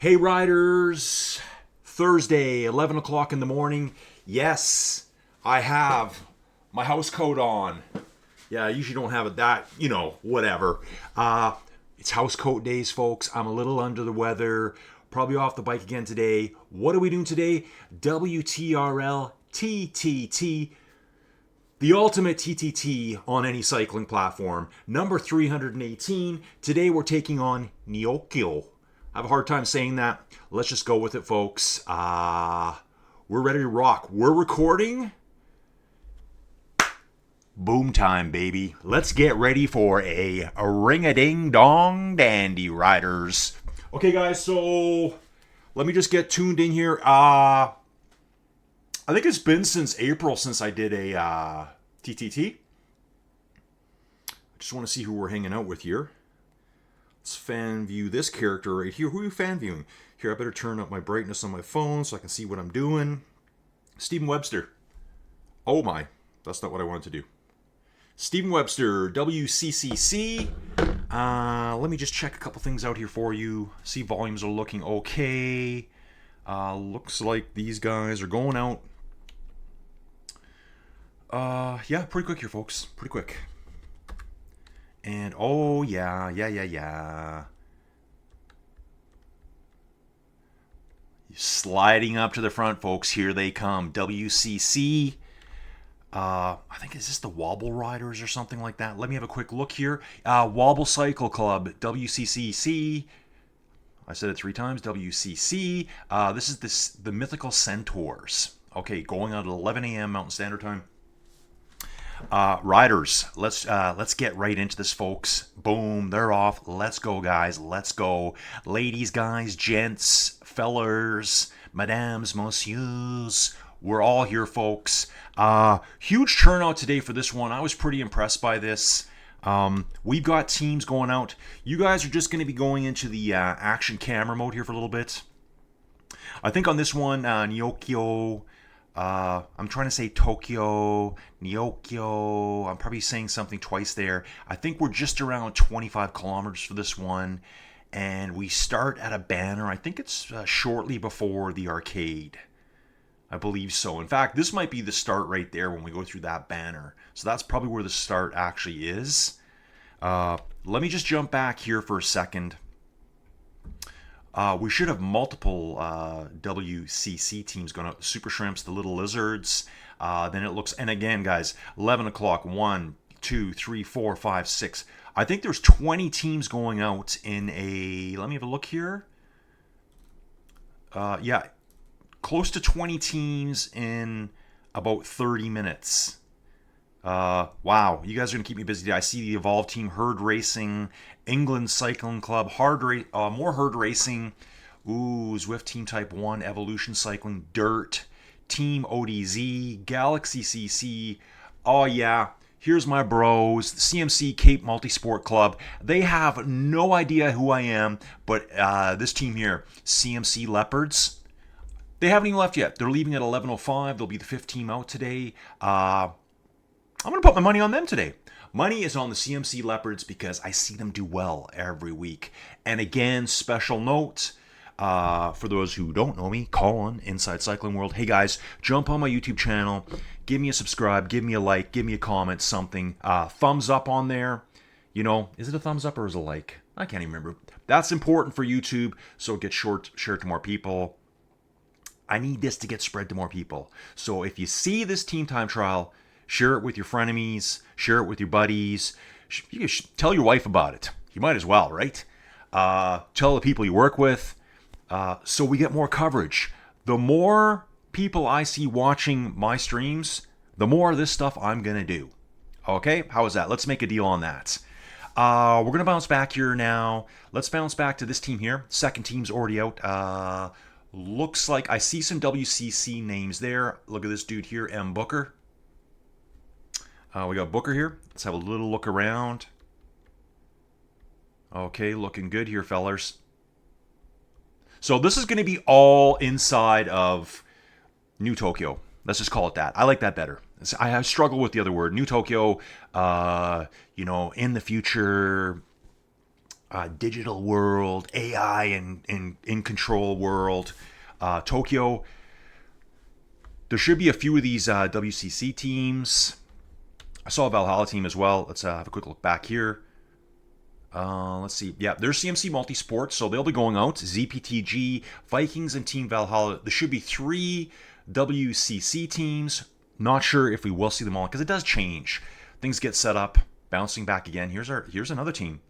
Hey riders, Thursday, 11 o'clock in the morning. Yes, I have my house coat on. Yeah, I usually don't have it that, whatever. It's house coat days, folks. I'm a little under the weather. Probably off the bike again today. What are we doing today? WTRL TTT. The ultimate TTT on any cycling platform. Number 318. Today we're taking on Neokyo. I have a hard time saying that. Let's just go with it, folks. We're ready to rock. We're recording. Boom time, baby. Let's get ready for a ring-a-ding-dong dandy, riders. Okay, guys, so let me just get tuned in here. I think it's been since April since I did a TTT. I just want to see who we're hanging out with here. Let's fan view this character right here. Who are you fan viewing? Here, I better turn up my brightness on my phone so I can see what I'm doing. Stephen Webster. Oh my, that's not what I wanted to do. Stephen Webster, WCCC. Let me just check a couple things out here for you. See, volumes are looking okay. Looks like these guys are going out. Yeah, pretty quick here, folks. Pretty quick. And, oh, yeah. Sliding up to the front, folks. Here they come. WCC. I think, is this the Wobble Riders or something like that? Let me have a quick look here. Wobble Cycle Club, WCCC. I said it 3 times. WCC. This is the Mythical Centaurs. Okay, going out at 11 a.m. Mountain Standard Time. Riders, let's get right into this, folks. Boom, they're off. Let's go, guys. Let's go. Ladies, guys, gents, fellers, madames, monsieurs. We're all here, folks. Huge turnout today for this one. I was pretty impressed by this. We've got teams going out. You guys are just going to be going into the action camera mode here for a little bit. I think on this one, Neokyo... I'm trying to say Tokyo, Neokyo. I'm probably saying something twice there. I think we're just around 25 kilometers for this one. And we start at a banner. I think it's shortly before the arcade. I believe so. In fact, this might be the start right there when we go through that banner. So that's probably where the start actually is. Let me just jump back here for a second. We should have multiple WCC teams going up. Super Shrimps, the Little Lizards. Then it looks, and again, guys, 11 o'clock, 1, 2, 3, 4, 5, 6. I think there's 20 teams going out in a, let me have a look here. Yeah, close to 20 teams in about 30 minutes. Wow, you guys are going to keep me busy today. I see the Evolve team, Herd Racing, England Cycling Club, more Herd Racing, Zwift Team Type 1, Evolution Cycling, Dirt, Team ODZ, Galaxy CC. Oh yeah, here's my bros, CMC Cape Multisport Club. They have no idea who I am, but this team here, CMC Leopards, they haven't even left yet. They're leaving at 11:05. They'll be the 5th team out today. I'm going to put my money on them today. Money is on the CMC Leopards because I see them do well every week. And again, special note, for those who don't know me, Colin, Inside Cycling World. Hey guys, jump on my YouTube channel. Give me a subscribe. Give me a like. Give me a comment, something. Thumbs up on there. You know, is it a thumbs up or is it a like? I can't even remember. That's important for YouTube, so it gets shared to more people. I need this to get spread to more people. So if you see this Team Time Trial, share it with your frenemies, share it with your buddies. You can tell your wife about it. You might as well, right? Tell the people you work with, so we get more coverage. The more people I see watching my streams, the more of this stuff I'm going to do. Okay? How is that? Let's make a deal on that. We're going to bounce back here now. Let's bounce back to this team here. Second team's already out. Looks like I see some WCC names there. Look at this dude here, M. Booker. We got Booker here. Let's have a little look around. Okay, looking good here, fellers. So this is going to be all inside of New Tokyo. Let's just call it that. I like that better. I struggle with the other word. New Tokyo, in the future, digital world, AI and in control world. Tokyo. There should be a few of these WCC teams. I saw a Valhalla team as well. Let's have a quick look back here. Let's see. Yeah, there's CMC Multisports, so they'll be going out. ZPTG, Vikings, and Team Valhalla. There should be 3 WCC teams. Not sure if we will see them all because it does change. Things get set up, bouncing back again. Here's another team.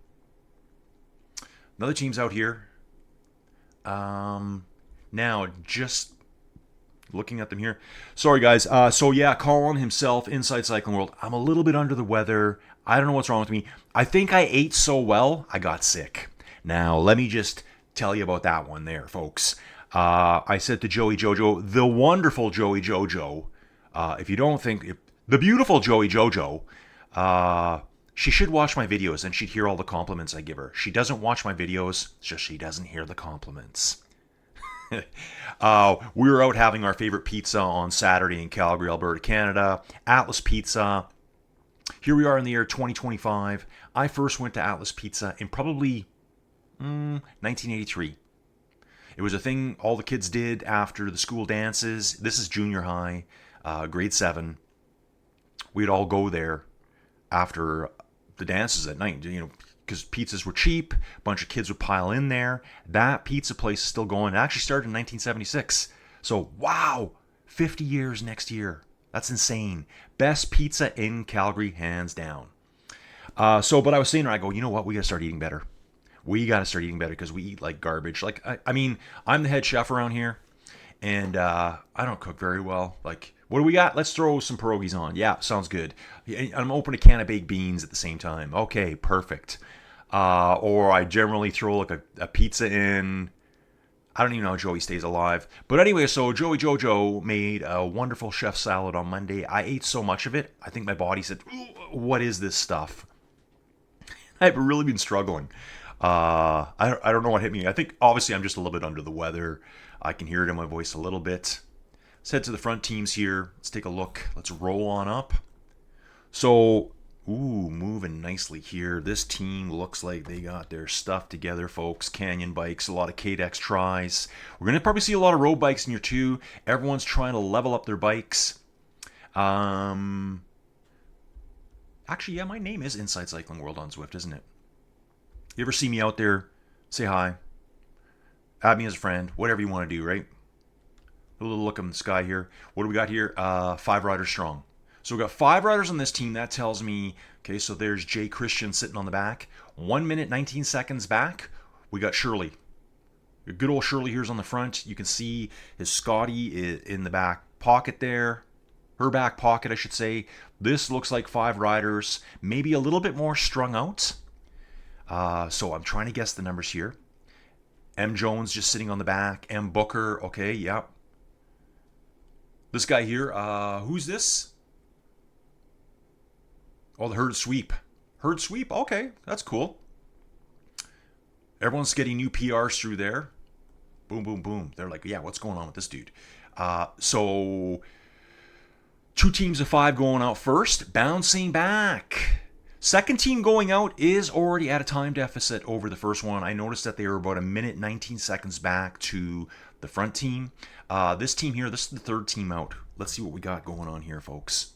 Another team's out here. Now, just looking at them here. Sorry, guys. So, yeah, Colin himself, Inside Cycling World. I'm a little bit under the weather. I don't know what's wrong with me. I think I ate so well, I got sick. Now, let me just tell you about that one there, folks. I said to Joey Jojo, the wonderful Joey Jojo, if you don't think... the beautiful Joey Jojo, she should watch my videos and she'd hear all the compliments I give her. She doesn't watch my videos, it's just she doesn't hear the compliments. We were out having our favorite pizza on Saturday in Calgary, Alberta, Canada. Atlas Pizza. Here we are in the year 2025. I first went to Atlas Pizza in probably 1983. It was a thing all the kids did after the school dances. This is junior high, grade 7. We'd all go there after the dances at night, because pizzas were cheap. A bunch of kids would pile in there. That pizza place is still going. It actually started in 1976. So, wow, 50 years next year. That's insane. Best pizza in Calgary, hands down. But I was saying, I go, you know what? We got to start eating better. We got to start eating better because we eat like garbage. Like, I mean, I'm the head chef around here, and I don't cook very well. Like, what do we got? Let's throw some pierogies on. Yeah, sounds good. I'm opening a can of baked beans at the same time. Okay, perfect. Or I generally throw like a pizza in. I don't even know how Joey stays alive. But anyway, so Joey Jojo made a wonderful chef salad on Monday. I ate so much of it, I think my body said, what is this stuff? I've really been struggling. I don't know what hit me. I think, obviously, I'm just a little bit under the weather. I can hear it in my voice a little bit. Let's head to the front teams here. Let's take a look. Let's roll on up. So, moving nicely here. This team looks like they got their stuff together, folks. Canyon bikes, a lot of KDX tries. We're going to probably see a lot of road bikes in here too. Everyone's trying to level up their bikes. Actually, yeah, my name is Inside Cycling World on Zwift, isn't it? You ever see me out there, say hi. Add me as a friend. Whatever you want to do, right? A little look in the sky here. What do we got here? 5 riders strong. So we've got 5 riders on this team. That tells me, okay, so there's Jay Christian sitting on the back. 1 minute, 19 seconds back. We got Shirley. Good old Shirley here's on the front. You can see his Scotty in the back pocket there. Her back pocket, I should say. This looks like 5 riders. Maybe a little bit more strung out. So I'm trying to guess the numbers here. M. Jones just sitting on the back. M. Booker, okay, yep. This guy here, who's this? Oh, the Herd Sweep. Herd Sweep, okay, that's cool. Everyone's getting new PRs through there. Boom, boom, boom. They're like, yeah, what's going on with this dude? So 2 teams of 5 going out first, bouncing back. Second team going out is already at a time deficit over the first one. I noticed that they were about 1 minute, 19 seconds back to the front team. This team here, this is the third team out. Let's see what we got going on here, folks.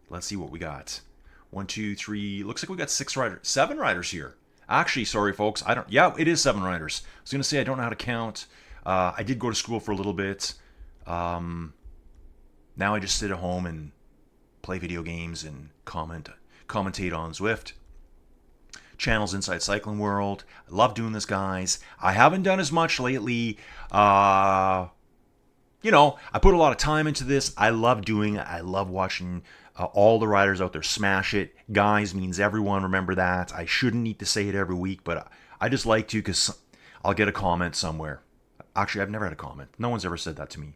Let's see what we got. 1, 2, 3. Looks like we got 7 riders here. Actually, sorry, folks. Yeah, it is 7 riders. I was going to say I don't know how to count. I did go to school for a little bit. Now I just sit at home and play video games and commentate on Zwift. Channels Inside Cycling World. I love doing this, guys. I haven't done as much lately. I put a lot of time into this. I love doing it. I love watching all the riders out there smash it. Guys means everyone. Remember that. I shouldn't need to say it every week, but I just like to because I'll get a comment somewhere. Actually, I've never had a comment. No one's ever said that to me.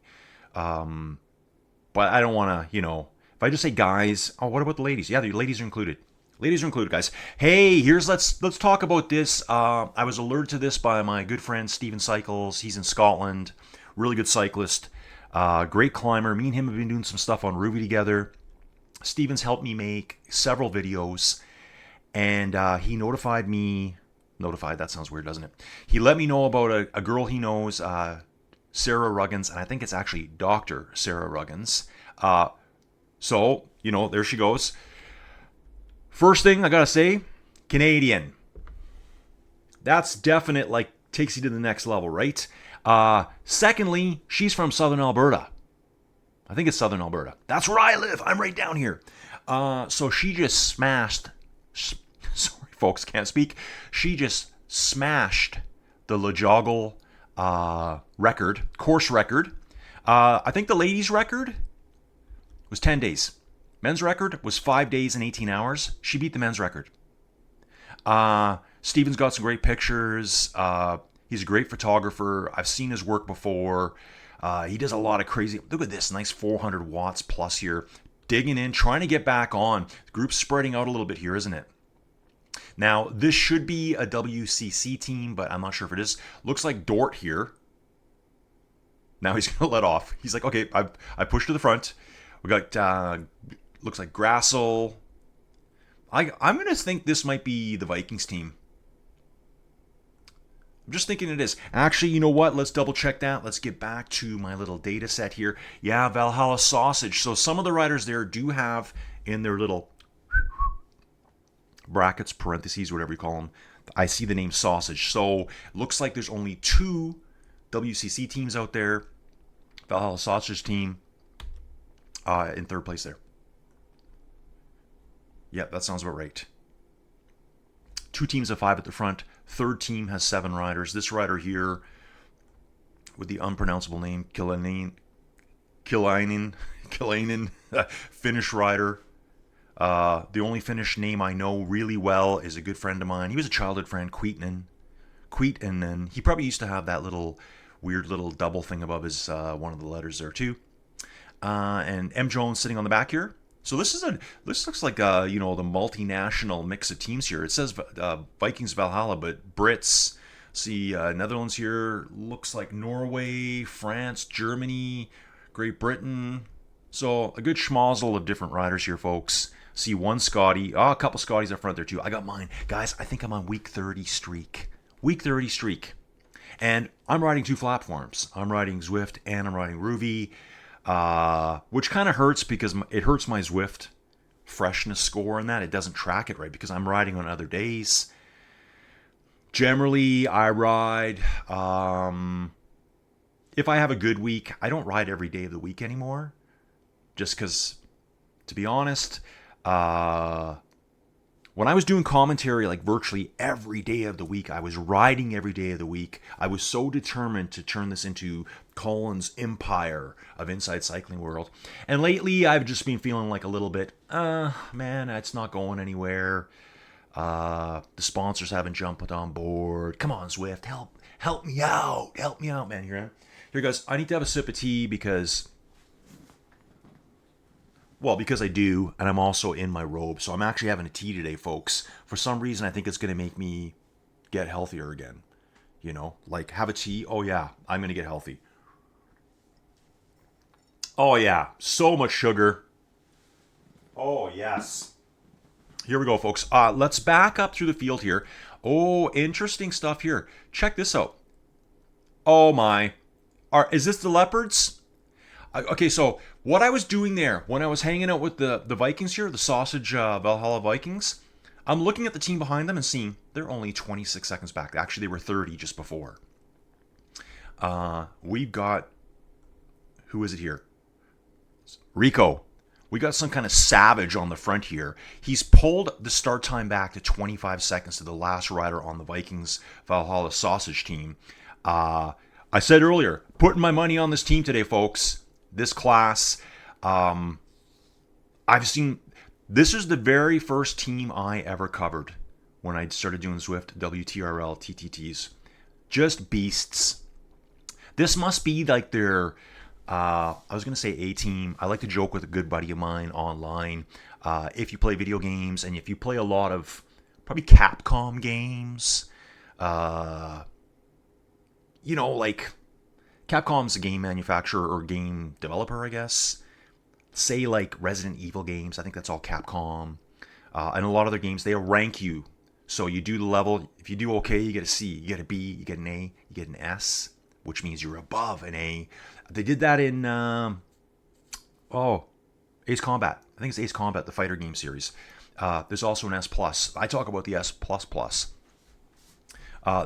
But I don't want to, if I just say guys, what about the ladies? Yeah, the ladies are included. Ladies are included, guys. Hey, let's talk about this. I was alerted to this by my good friend Steven Cycles. He's in Scotland. Really good cyclist. Great climber. Me and him have been doing some stuff on Ruby together. Steven's helped me make several videos. And he notified me Notified. That sounds weird, doesn't it? He let me know about a girl he knows, Sarah Ruggins, and I think it's actually Dr. Sarah Ruggins. So, there she goes. First thing I gotta say, Canadian. That's definite, takes you to the next level, right? Secondly, she's from Southern Alberta. I think it's Southern Alberta. That's where I live. I'm right down here. So she just smashed. Sorry, folks, can't speak. She just smashed the Le Joggle course record. I think the ladies' record was 10 days. Men's record was 5 days and 18 hours. She beat the men's record. Steven's got some great pictures. He's a great photographer. I've seen his work before. He does a lot of crazy... Look at this, nice 400 watts plus here. Digging in, trying to get back on. The group's spreading out a little bit here, isn't it? Now, this should be a WCC team, but I'm not sure if it is. Looks like Dort here. Now he's going to let off. He's like, okay, I pushed to the front. We got, looks like Grassel. I'm going to think this might be the Vikings team. I'm just thinking it is. Actually, you know what? Let's double check that. Let's get back to my little data set here. Yeah, Valhalla Sausage. So some of the riders there do have in their little brackets, parentheses, whatever you call them, I see the name Sausage. So looks like there's only 2 WCC teams out there. Valhalla Sausage team in third place there. Yep, that sounds about right. 2 teams of 5 at the front. Third team has 7 riders. This rider here with the unpronounceable name, Kilainen, Finnish rider. The only Finnish name I know really well is a good friend of mine. He was a childhood friend, Queetinen. And he probably used to have that little weird little double thing above his one of the letters there too. And M. Jones sitting on the back here. So this looks like the multinational mix of teams here. It says Vikings Valhalla, but Brits. See Netherlands here. Looks like Norway, France, Germany, Great Britain. So a good schmozzle of different riders here, folks. See one Scotty. A couple Scotties up front there too. I got mine. Guys, I think I'm on week 30 streak. Week 30 streak. And I'm riding 2 platforms. I'm riding Zwift and I'm riding Ruby. Which kind of hurts because it hurts my Zwift freshness score and that. It doesn't track it right because I'm riding on other days. Generally, I ride... if I have a good week, I don't ride every day of the week anymore. Just because, to be honest, when I was doing commentary like virtually every day of the week, I was riding every day of the week. I was so determined to turn this into Colin's empire of Inside Cycling World. And lately, I've just been feeling like a little bit, man, it's not going anywhere. The sponsors haven't jumped on board. Come on, Zwift, help me out. Help me out, man. Here, guys, I need to have a sip of tea because I do, and I'm also in my robe. So I'm actually having a tea today, folks. For some reason, I think it's going to make me get healthier again. Like have a tea. Oh, yeah, I'm going to get healthy. Oh, yeah, so much sugar. Oh, yes. Here we go, folks. Let's back up through the field here. Oh, interesting stuff here. Check this out. Oh, my. Is this the Leopards? Okay, so what I was doing there when I was hanging out with the Vikings here, the Sausage Valhalla Vikings, I'm looking at the team behind them and seeing they're only 26 seconds back. Actually, they were 30 just before. We've got, who is it here? Rico. We got some kind of savage on the front here. He's pulled the start time back to 25 seconds to the last rider on the Vikings Valhalla Sausage team. I said earlier, putting my money on this team today, folks. This class, I've seen, this is the very first team I ever covered when I started doing Zwift WTRL TTTs. Just beasts. This must be like their, I was going to say A team. I like to joke with a good buddy of mine online. If you play video games and if you play a lot of probably Capcom games, like Capcom's a game manufacturer or game developer, I guess. Say like Resident Evil games. I think that's all Capcom. And a lot of their games, they'll rank you So you do the level. If you do okay, you get a C. You get a B. You get an A. You get an S, which means you're above an A. They did that in Ace Combat. I think it's Ace Combat, the fighter game series. There's also an S plus. I talk about the S plus plus.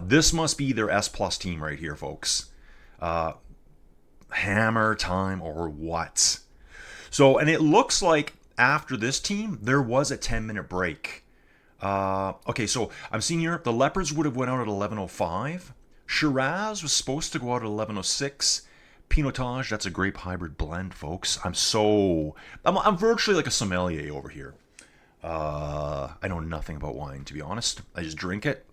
This must be their S plus team right here, folks. Hammer time or what? So, and it looks like after this team, there was a 10-minute break. Okay, so I'm seeing here, the Leopards would have went out at 11:05. Shiraz was supposed to go out at 11:06. Pinotage, that's a grape hybrid blend, folks. I'm virtually like a sommelier over here. I know nothing about wine, to be honest. I just drink it.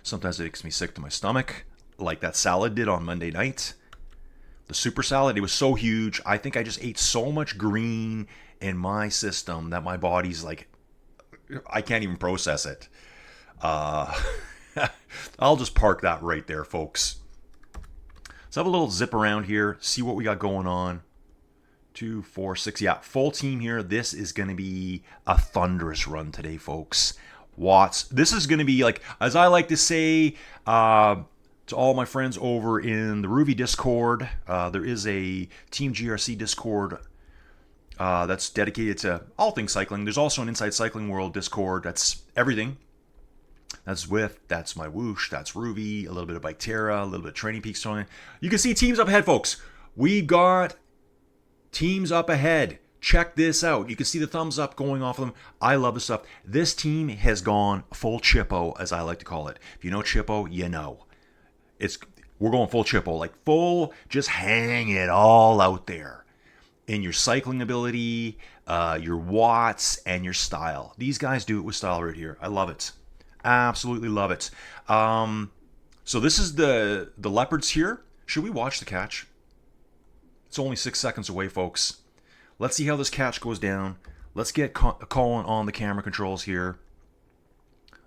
Sometimes it makes me sick to my stomach, like that salad did on Monday night. The super salad, it was so huge. I think I just ate so much green in my system that my body's like, I can't even process it. I'll just park that right there, folks. Let's have a little zip around here, see what we got going on. 2, 4, 6. Yeah, full team here. This is going to be a thunderous run today, folks. Watts. This is going to be like, as I like to say to all my friends over in the Ruby Discord, there is a Team GRC Discord that's dedicated to all things cycling. There's also an Inside Cycling World Discord. That's everything. That's Zwift, that's my Whoosh, that's Ruby, a little bit of Bike Terra, a little bit of Training Peaks. You can see teams up ahead, folks. We got teams up ahead. Check this out. You can see the thumbs up going off of them. I love this stuff. This team has gone full chippo, as I like to call it. If you know chippo, you know. We're going full chippo, like full, just hang it all out there. In your cycling ability, your watts, and your style. These guys do it with style right here. I love it. Absolutely love it. So this is the Leopards here. Should we watch the catch? It's only 6 seconds away, folks. Let's see how this catch goes down. Let's get Colin on the camera controls here.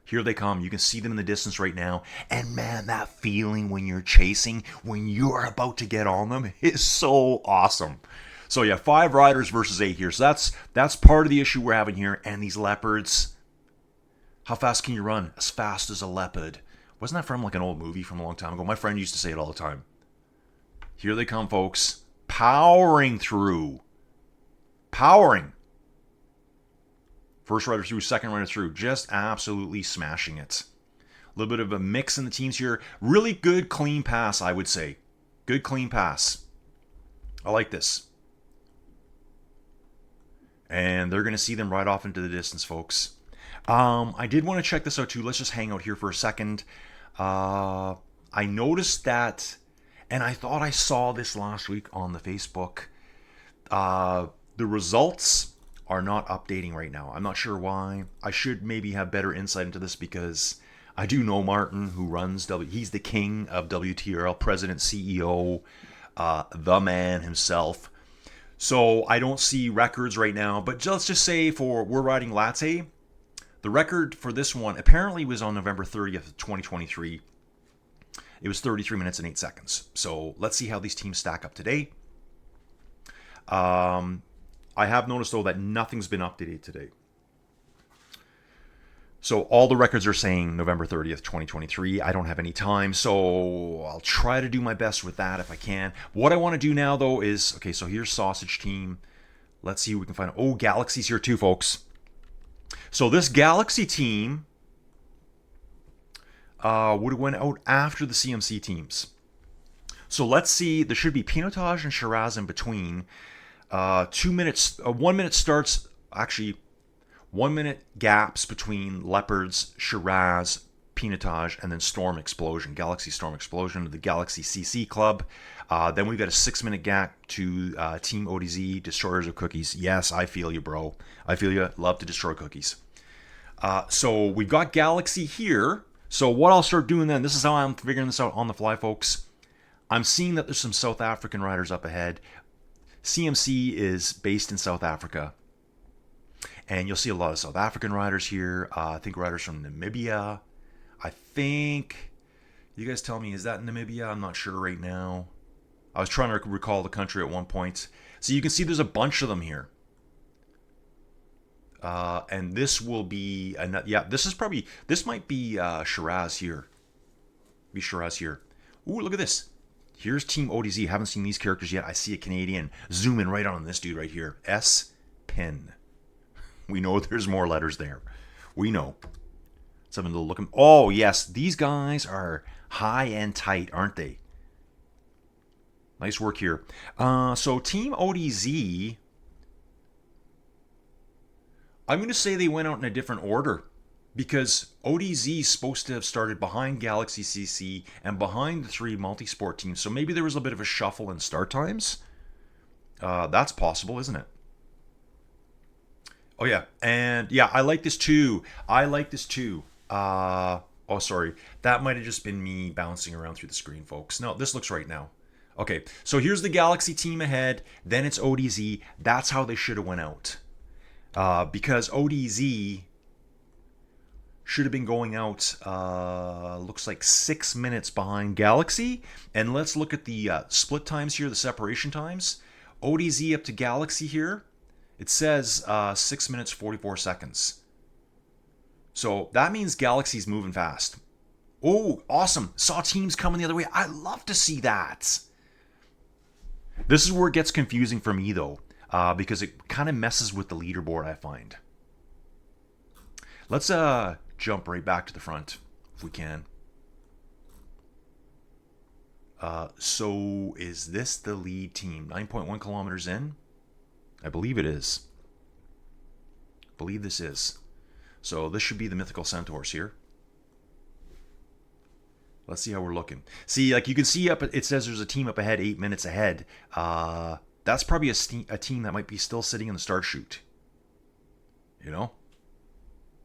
Here they come. You can see them in the distance right now. And man, that feeling when you're chasing, when you're about to get on them, is so awesome. So yeah, 5 riders versus 8 here. So that's part of the issue we're having here. And these Leopards, how fast can you run? As fast as a leopard. Wasn't that from like an old movie from a long time ago? My friend used to say it all the time. Here they come, folks. Powering through. Powering. First rider through, second rider through. Just absolutely smashing it. A little bit of a mix in the teams here. Really good, clean pass, I would say. Good, clean pass. I like this. And they're going to see them right off into the distance, folks. I did want to check this out too. Let's just hang out here for a second. I noticed that, and I thought I saw this last week on the Facebook. The results are not updating right now. I'm not sure why. I should maybe have better insight into this because I do know Martin, who runs he's the king of WTRL, president, CEO, the man himself. So I don't see records right now, but let's just say we're riding Latte. The record for this one apparently was on November 30th, 2023. It was 33 minutes and 8 seconds. So let's see how these teams stack up today. I have noticed, though, that nothing's been updated today. So all the records are saying November 30th, 2023. I don't have any time, so I'll try to do my best with that if I can. What I want to do now, though, is... Okay, so here's Sausage Team. Let's see who we can find. Oh, Galaxy's here too, folks. So this Galaxy team would have went out after the CMC teams. So let's see. There should be Pinotage and Shiraz in between. 2 minutes, 1 minute starts. Actually, 1 minute gaps between Leopards, Shiraz, Pinotage, and then Storm Explosion, Galaxy Storm Explosion, the Galaxy CC Club. Then we've got a 6 minute gap to Team ODZ, Destroyers of Cookies. Yes, I feel you, bro. I feel you. Love to destroy cookies. So we've got Galaxy here. So what I'll start doing then, this is how I'm figuring this out on the fly, folks. I'm seeing that there's some South African riders up ahead. CMC is based in South Africa. And you'll see a lot of South African riders here. I think riders from Namibia. I think... You guys tell me, is that Namibia? I'm not sure right now. I was trying to recall the country at one point. So you can see there's a bunch of them here. And this will be, yeah, this might be Shiraz here. Be Shiraz here. Ooh, look at this. Here's Team ODZ. Haven't seen these characters yet. I see a Canadian. Zoom in right on this dude right here. S. Pin. We know there's more letters there. We know. Something to look. Oh, yes. These guys are high and tight, aren't they? Nice work here. So Team ODZ, I'm going to say they went out in a different order because ODZ is supposed to have started behind Galaxy CC and behind the three multi-sport teams. So maybe there was a bit of a shuffle in start times. That's possible, isn't it? Oh, yeah. And yeah, I like this too. Oh, sorry. That might have just been me bouncing around through the screen, folks. No, this looks right now. Okay, so here's the Galaxy team ahead. Then it's ODZ. That's how they should have went out. Because ODZ should have been going out, looks like 6 minutes behind Galaxy. And let's look at the split times here, the separation times. ODZ up to Galaxy here, it says 6 minutes, 44 seconds. So that means Galaxy's moving fast. Oh, awesome. Saw teams coming the other way. I love to see that. This is where it gets confusing for me, though, because it kind of messes with the leaderboard, I find. Let's jump right back to the front, if we can. So is this the lead team? 9.1 kilometers in? I believe it is. I believe this is. So this should be the Mythical Centaurs here. Let's see how we're looking. See, like you can see up, it says there's a team up ahead, 8 minutes ahead. That's probably a team that might be still sitting in the start chute. You know,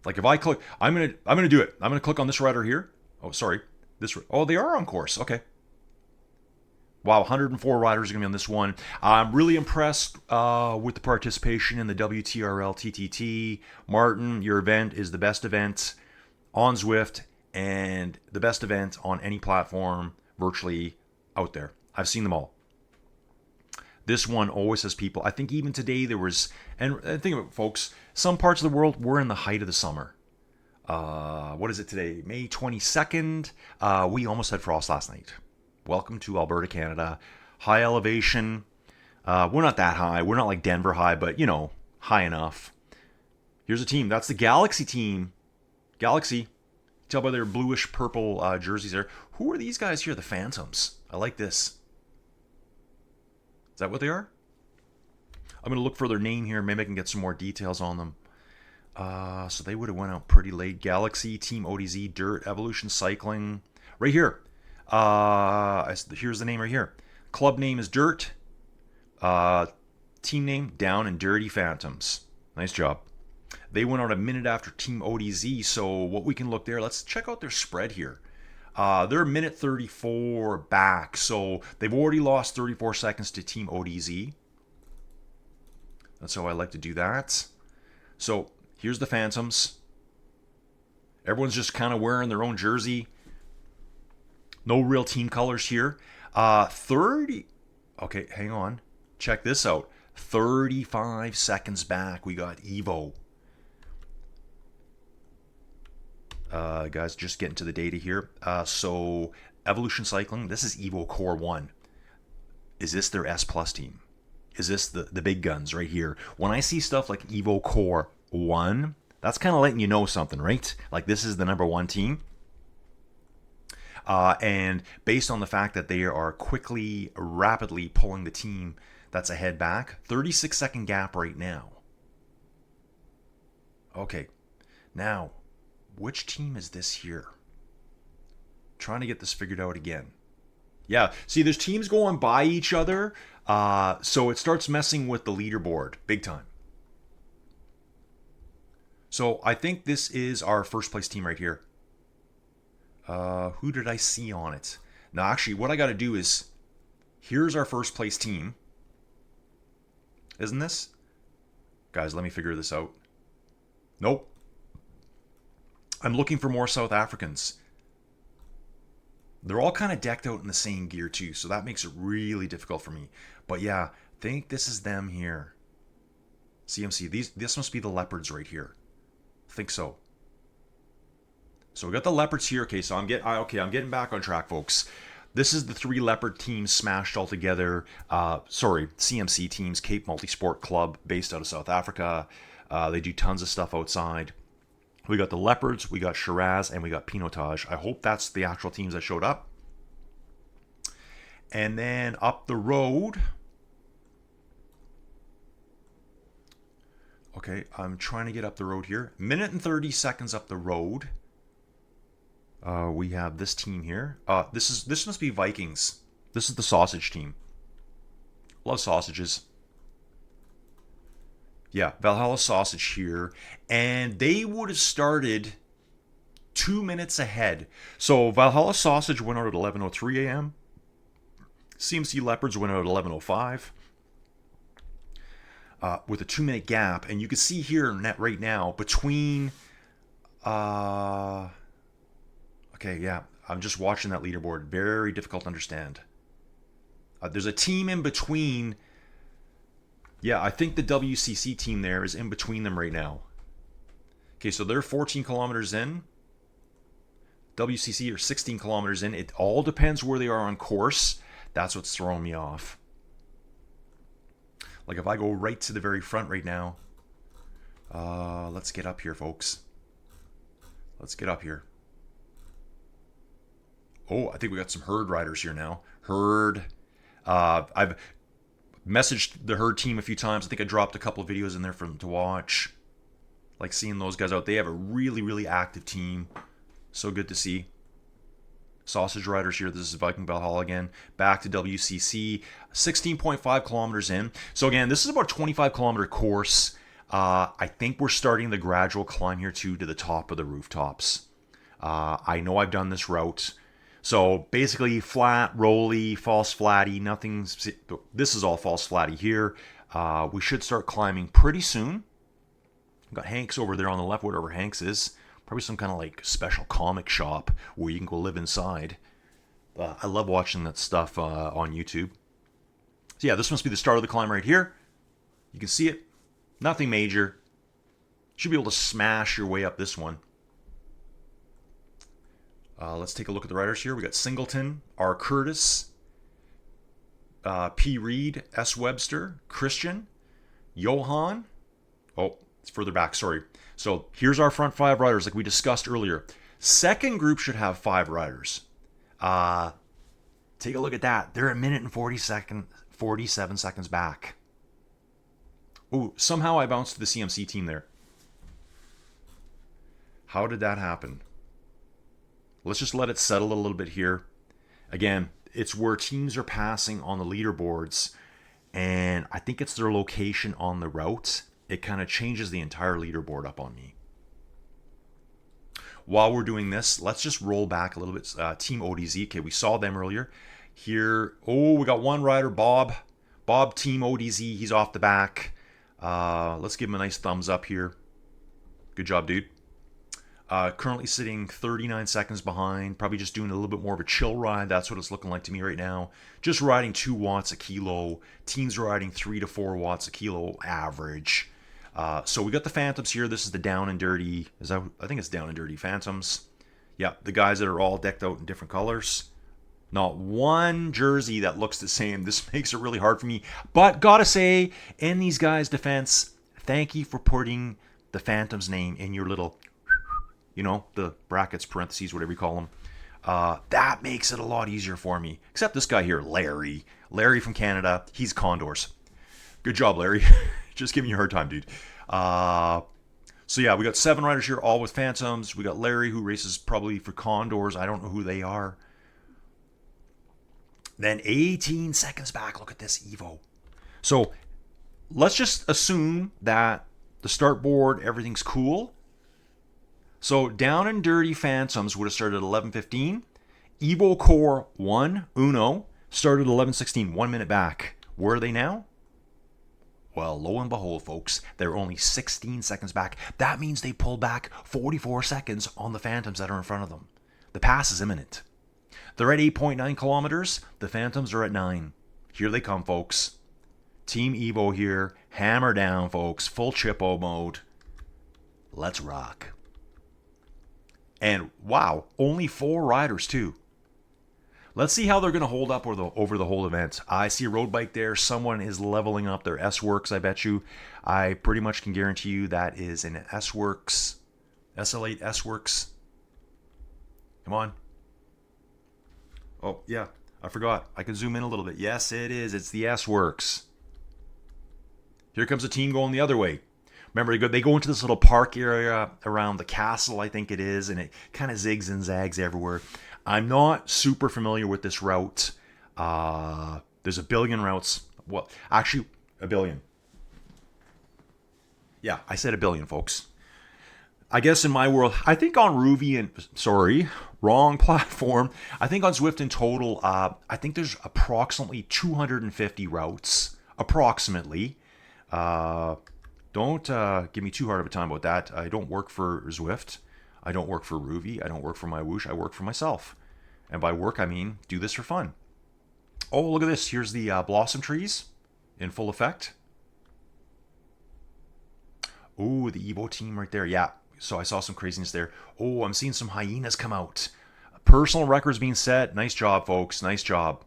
like if I click, I'm gonna do it. I'm gonna click on this rider here. Oh, sorry, this. Oh, they are on course. Okay. Wow, 104 riders are gonna be on this one. I'm really impressed with the participation in the WTRL TTT. Martin, your event is the best event on Zwift and the best event on any platform virtually out there. I've seen them all. This one always has people. I think even today there was, and think about it, folks, some parts of the world were in the height of the summer. What is it today? May 22nd. We almost had frost last night. Welcome to Alberta, Canada. High elevation. We're not that high. We're not like Denver high, but, you know, high enough. Here's a team. That's the Galaxy team. Galaxy. Tell by their bluish purple jerseys there. Who are these guys here? The Phantoms. I like this. Is that what they are? I'm going to look for their name here. Maybe I can get some more details on them. So they would have went out pretty late. Galaxy, Team ODZ, Dirt, Evolution Cycling. Right here. Here's the name right here. Club name is Dirt. Team name, Down and Dirty Phantoms. Nice job. They went out a minute after Team ODZ, so what we can look there, let's check out their spread here. They're a minute 34 back, so they've already lost 34 seconds to Team ODZ. That's how I like to do that. So here's the Phantoms. Everyone's just kind of wearing their own jersey. No real team colors here. 30. Okay, hang on. Check this out. 35 seconds back, we got Evo. Guys, just getting to the data here. So, Evolution Cycling, this is Evo Core 1. Is this their S Plus team? Is this the big guns right here? When I see stuff like Evo Core 1, that's kind of letting you know something, right? Like this is the number one team. And based on the fact that they are rapidly pulling the team that's ahead back, 36-second gap right now. Okay, now, which team is this here? Trying to get this figured out again. Yeah, see, there's teams going by each other, so it starts messing with the leaderboard big time. So I think this is our first place team right here. Who did I see on it? Now, actually, what I got to do is, here's our first place team. Isn't this? Guys, let me figure this out. Nope. I'm looking for more South Africans. They're all kind of decked out in the same gear too, so that makes it really difficult for me. But yeah, I think this is them here. CMC. This must be the leopards right here. I think so. So we got the leopards here. Okay, so I'm getting back on track, folks. This is the 3 leopard teams smashed all together. CMC teams, Cape Multisport Club, based out of South Africa. They do tons of stuff outside. We got the leopards, we got Shiraz, and we got Pinotage. I hope that's the actual teams that showed up. And then up the road. Okay, I'm trying to get up the road here. Minute and 30 seconds up the road. We have this team here. This must be Vikings. This is the sausage team. Love sausages. Yeah, Valhalla Sausage here. And they would have started 2 minutes ahead. So Valhalla Sausage went out at 11:03 a.m. CMC Leopards went out at 11:05. With a 2-minute gap. And you can see here right now between... okay, yeah. I'm just watching that leaderboard. Very difficult to understand. There's a team in between... Yeah, I think the WCC team there is in between them right now. Okay, so they're 14 kilometers in. WCC are 16 kilometers in. It all depends where they are on course. That's what's throwing me off. Like if I go right to the very front right now. Let's get up here, folks. Let's get up here. Oh, I think we got some herd riders here now. Herd. I've messaged the herd team a few times. I think I dropped a couple of videos in there for them to watch. Like seeing those guys out. They have a really, really active team. So good to see. Sausage riders here. This is Viking Valhalla again. Back to WCC. 16.5 kilometers in. So again, this is about a 25 kilometer course. I think we're starting the gradual climb here too to the top of the rooftops. I know I've done this route. So basically flat, rolly, false flatty, nothing's... This is all false flatty here. We should start climbing pretty soon. We've got Hank's over there on the left, whatever Hank's is. Probably some kind of like special comic shop where you can go live inside. I love watching that stuff on YouTube. So yeah, this must be the start of the climb right here. You can see it. Nothing major. Should be able to smash your way up this one. Let's take a look at the riders here. We got Singleton, R. Curtis, P. Reed, S. Webster, Christian, Johan. Oh, it's further back, sorry. So here's our front 5 riders like we discussed earlier. Second group should have 5 riders. Take a look at that. They're a minute and 47 seconds back. Ooh, somehow I bounced to the CMC team there. How did that happen? Let's just let it settle a little bit here. Again, it's where teams are passing on the leaderboards, and I think it's their location on the route. It kind of changes the entire leaderboard up on me. While we're doing this, let's just roll back a little bit. Team ODZ, okay, we saw them earlier. Here, oh, we got one rider, Bob. Bob, Team ODZ, he's off the back. Let's give him a nice thumbs up here. Good job, dude. Currently sitting 39 seconds behind, probably just doing a little bit more of a chill ride. That's what it's looking like to me right now. Just riding 2 watts a kilo. Teams are riding 3 to 4 watts a kilo average. So we got the Phantoms here. This is the Down and Dirty. I think it's Down and Dirty Phantoms. Yeah, the guys that are all decked out in different colors. Not one jersey that looks the same. This makes it really hard for me. But gotta say, in these guys' defense, thank you for putting the Phantoms name in your little... You know, the brackets, parentheses, whatever you call them. That makes it a lot easier for me. Except this guy here, Larry. Larry from Canada. He's Condors. Good job, Larry. Just giving you a hard time, dude. So yeah, we got 7 riders here, all with Phantoms. We got Larry, who races probably for Condors. I don't know who they are. Then 18 seconds back. Look at this Evo. So let's just assume that the start board, everything's cool. So Down and Dirty Phantoms would have started at 11:15. Evo Core 1, Uno, started at 11:16, 1 minute back. Where are they now? Well, lo and behold, folks, they're only 16 seconds back. That means they pulled back 44 seconds on the Phantoms that are in front of them. The pass is imminent. They're at 8.9 kilometers. The Phantoms are at 9. Here they come, folks. Team Evo here. Hammer down, folks. Full chippo mode. Let's rock. And wow, only 4 riders too. Let's see how they're going to hold up over the whole event. I see a road bike there. Someone is leveling up their S-Works, I bet you. I pretty much can guarantee you that is an S-Works, SL8 S-Works. Come on. Oh, yeah, I forgot. I can zoom in a little bit. Yes, it is. It's the S-Works. Here comes a team going the other way. Remember, they go into this little park area around the castle, I think it is, and it kind of zigs and zags everywhere. I'm not super familiar with this route. There's a billion routes. Well, actually, a billion. Yeah, I said a billion, folks. I guess in my world, I think on wrong platform. I think on Zwift in total, I think there's approximately 250 routes. Approximately. Don't give me too hard of a time about that. I don't work for Zwift. I don't work for Ruby. I don't work for my whoosh. I work for myself. And by work, I mean do this for fun. Oh, look at this. Here's the blossom trees in full effect. Oh, the Evo team right there. Yeah, so I saw some craziness there. Oh, I'm seeing some hyenas come out. Personal records being set. Nice job, folks. Nice job.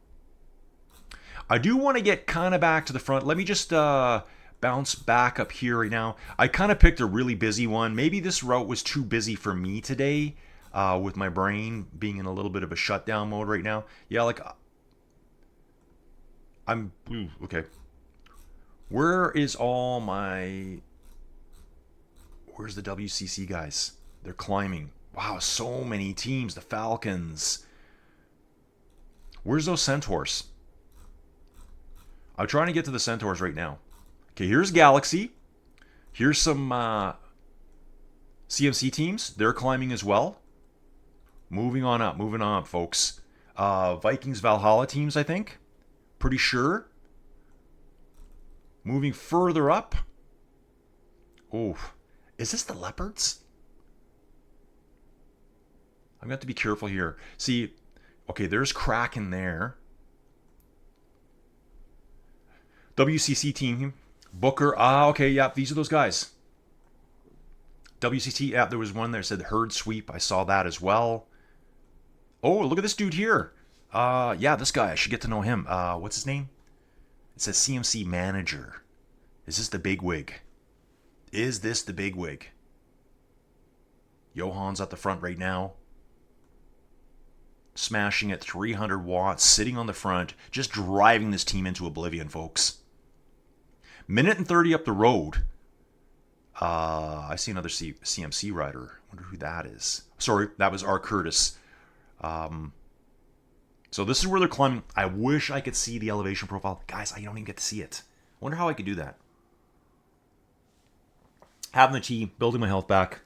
I do want to get kind of back to the front. Let me just bounce back up here right now. I kind of picked a really busy one. Maybe this route was too busy for me today with my brain being in a little bit of a shutdown mode right now. Yeah, like okay. Where's the WCC guys? They're climbing. Wow, so many teams. The Falcons. Where's those Centaurs? I'm trying to get to the Centaurs right now. Okay, here's Galaxy. Here's some CMC teams. They're climbing as well. Moving on up, folks. Vikings Valhalla teams, I think. Pretty sure. Moving further up. Oh, is this the Leopards? I'm going to have to be careful here. See, okay, there's Kraken there. WCC team. Booker. Okay, yeah, these are those guys. WCC, yeah, there was one there that said Herd Sweep. I saw that as well. Oh, look at this dude here. Yeah, this guy, I should get to know him. What's his name? It says CMC Manager. Is this the bigwig? Is this the bigwig? Johan's at the front right now. Smashing at 300 watts, sitting on the front, just driving this team into oblivion, folks. Minute and 30 up the road. I see another CMC rider. I wonder who that is. Sorry, that was R. Curtis. So this is where they're climbing. I wish I could see the elevation profile. Guys, I don't even get to see it. I wonder how I could do that. Having the tea, building my health back.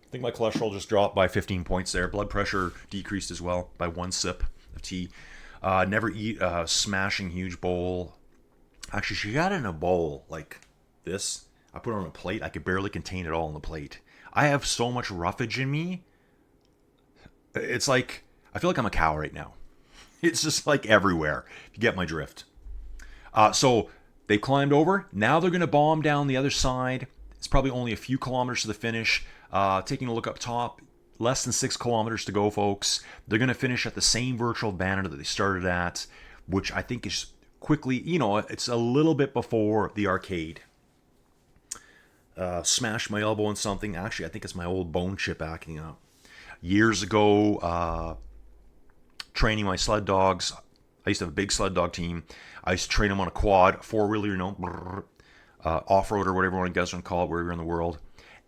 I think my cholesterol just dropped by 15 points there. Blood pressure decreased as well by 1 sip of tea. Never eat a smashing huge bowl. Actually, she got it in a bowl like this. I put it on a plate. I could barely contain it all on the plate. I have so much roughage in me. It's like, I feel like I'm a cow right now. It's just like everywhere, if you get my drift. So they climbed over. Now they're going to bomb down the other side. It's probably only a few kilometers to the finish. Taking a look up top, less than 6 kilometers to go, folks. They're going to finish at the same virtual banner that they started at, which I think is quickly, it's a little bit before the arcade. Smashed my elbow on something. Actually, I think it's my old bone chip acting up. Years ago, training my sled dogs. I used to have a big sled dog team. I used to train them on a quad, four-wheeler, off-road or whatever you guys want to call it, wherever you're in the world.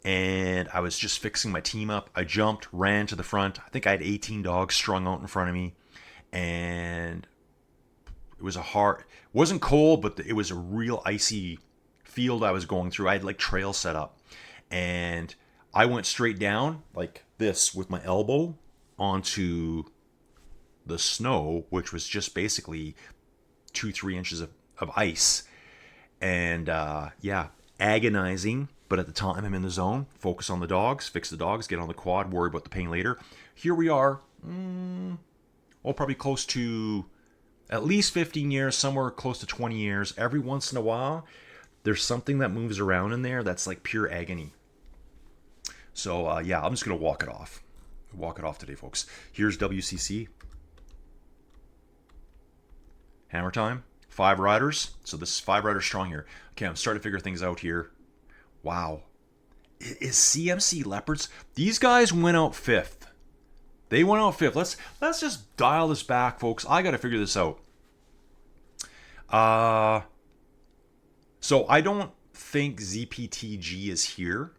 And I was just fixing my team up. I jumped, ran to the front. I think I had 18 dogs strung out in front of me. And it was wasn't cold, but it was a real icy field I was going through. I had like trails set up. And I went straight down like this with my elbow onto the snow, which was just basically 2-3 inches of ice. And agonizing. But at the time, I'm in the zone. Focus on the dogs, fix the dogs, get on the quad, worry about the pain later. Here we are. Probably close to At least 15 years, somewhere close to 20 years. Every once in a while, there's something that moves around in there that's like pure agony. So yeah, I'm just gonna walk it off. Walk it off today, folks. Here's WCC. Hammer time. 5 riders. So this is 5 riders strong here. Okay, I'm starting to figure things out here. Wow. Is CMC Leopards? These guys went out 5th. They went out 5th. Let's just dial this back, folks. I got to figure this out. So I don't think ZPTG is here.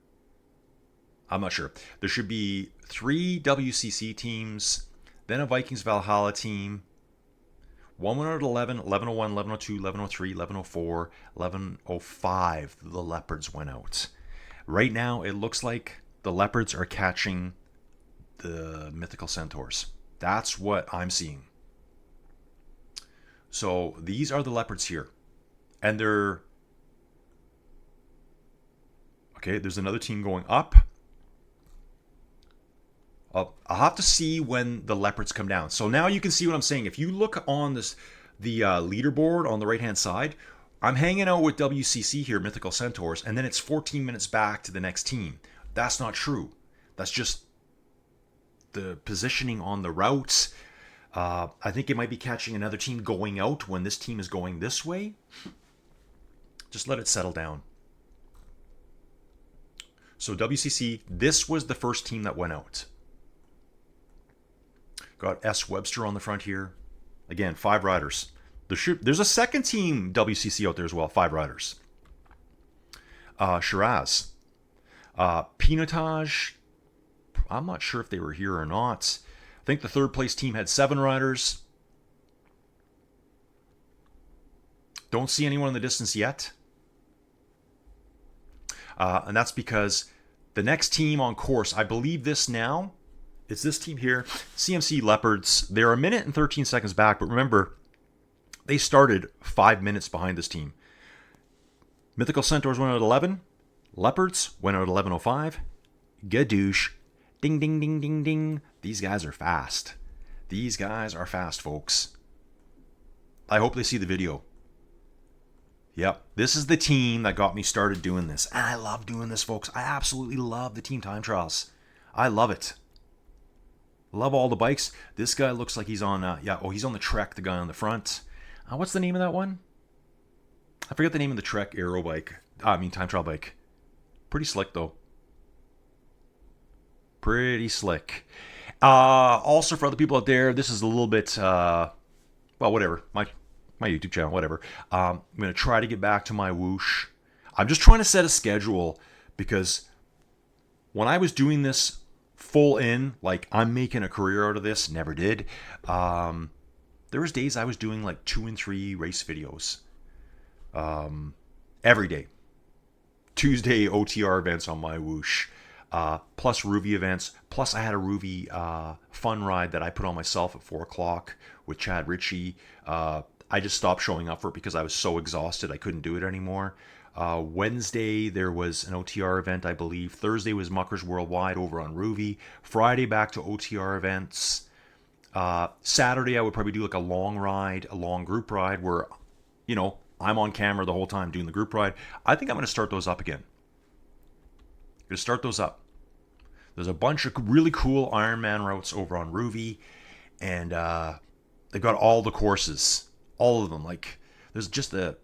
I'm not sure. There should be 3 WCC teams, then a Vikings Valhalla team. 1 went out at 11, 1101, 1102, 1103, 1104, 1105. The Leopards went out. Right now, it looks like the Leopards are catching the Mythical Centaurs. That's what I'm seeing. So these are the Leopards here. And they're... Okay, there's another team going up. I'll have to see when the Leopards come down. So now you can see what I'm saying. If you look on the leaderboard on the right-hand side, I'm hanging out with WCC here, Mythical Centaurs, and then it's 14 minutes back to the next team. That's not true. That's just the positioning on the routes. I think it might be catching another team going out when this team is going this way. Just let it settle down. So WCC, this was the first team that went out. Got S. Webster on the front here. Again, 5 riders. There's a second team WCC out there as well, 5 riders. Shiraz. Pinotage. I'm not sure if they were here or not. I think the 3rd place team had 7 riders. Don't see anyone in the distance yet. And that's because the next team on course, I believe this now, it's this team here, CMC Leopards. They're 1 minute and 13 seconds back, but remember, they started 5 minutes behind this team. Mythical Centaurs went out at 11. Leopards went out at 11:05. Gadoosh. Ding, ding, ding, ding, ding. These guys are fast. These guys are fast, folks. I hope they see the video. Yep, this is the team that got me started doing this. And I love doing this, folks. I absolutely love the team time trials. I love it. Love all the bikes. This guy looks like he's on, he's on the Trek, the guy on the front. What's the name of that one? I forget the name of the Trek aero bike. Time trial bike. Pretty slick, though. Pretty slick. Also, for other people out there, this is a little bit, whatever. My YouTube channel, whatever. I'm going to try to get back to my whoosh. I'm just trying to set a schedule because when I was doing this full in, like I'm making a career out of this, never did. There was days I was doing like 2 and 3 race videos every day. Tuesday OTR events on my whoosh, plus Ruby events. Plus I had a Ruby fun ride that I put on myself at 4 o'clock with Chad Ritchie. I just stopped showing up for it because I was so exhausted I couldn't do it anymore. Wednesday there was an OTR event, I believe. Thursday was Muckers Worldwide over on Ruby. Friday back to OTR events. Saturday I would probably do like a long ride, a long group ride where, I'm on camera the whole time doing the group ride. I think I'm going to start those up again. Going to start those up. There's a bunch of really cool Ironman routes over on Ruby, and they've got all the courses, all of them. Like there's just a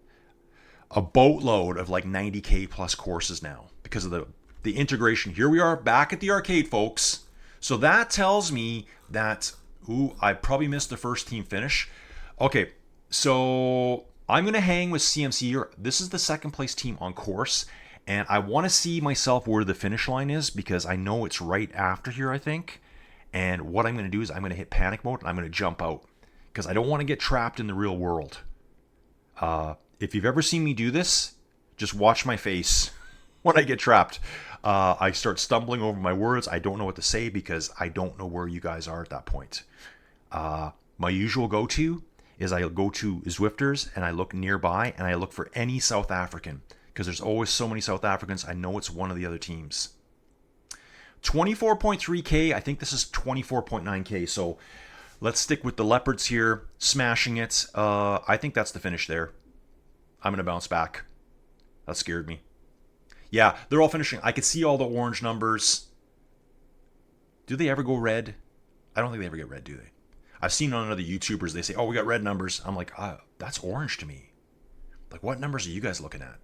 boatload of like 90K plus courses now because of the integration. Here we are back at the arcade, folks. So that tells me that, I probably missed the first team finish. Okay, so I'm going to hang with CMC here. This is the 2nd place team on course, and I want to see myself where the finish line is because I know it's right after here, I think. And what I'm going to do is I'm going to hit panic mode and I'm going to jump out because I don't want to get trapped in the real world. If you've ever seen me do this, just watch my face when I get trapped. I start stumbling over my words. I don't know what to say because I don't know where you guys are at that point. My usual go-to is I go to Zwifters and I look nearby and I look for any South African because there's always so many South Africans. I know it's one of the other teams. 24.3K. I think this is 24.9K. So Let's stick with the Leopards here, smashing it. I think that's the finish there. I'm going to bounce back. That scared me. Yeah, they're all finishing. I could see all the orange numbers. Do they ever go red? I don't think they ever get red, do they? I've seen on other YouTubers, they say, oh, we got red numbers. I'm like, that's orange to me. Like, what numbers are you guys looking at?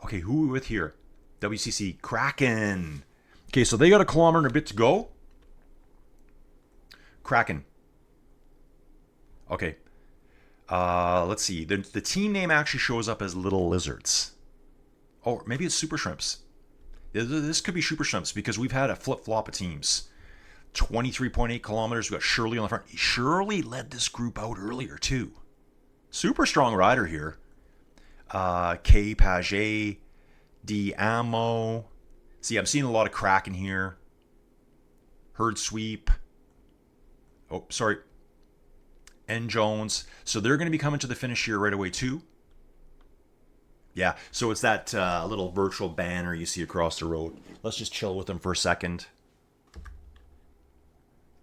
Okay, who are we with here? WCC Kraken. Okay, so they got 1 kilometer and a bit to go. Kraken. Okay. Let's see. The team name actually shows up as Little Lizards. Oh, maybe it's Super Shrimps. This could be Super Shrimps because we've had a flip-flop of teams. 23.8 kilometers. We got Shirley on the front. Shirley led this group out earlier, too. Super strong rider here. K. Paget, D. Ammo. See, I'm seeing a lot of Kraken here. Herd Sweep. Oh, sorry. N. Jones. So they're going to be coming to the finish here right away, too. Yeah, so it's that little virtual banner you see across the road. Let's just chill with them for a second.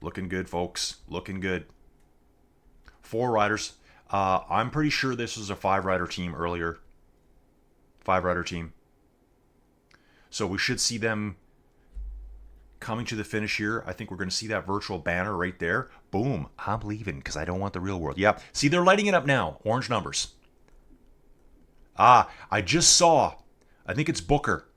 Looking good, folks. Looking good. 4 riders. I'm pretty sure this was a 5-rider team earlier. 5-rider team. So we should see them coming to the finish here. I think we're going to see that virtual banner right there. Boom. I'm leaving because I don't want the real world. Yep. See, they're lighting it up now. Orange numbers. I just saw. I think it's Booker.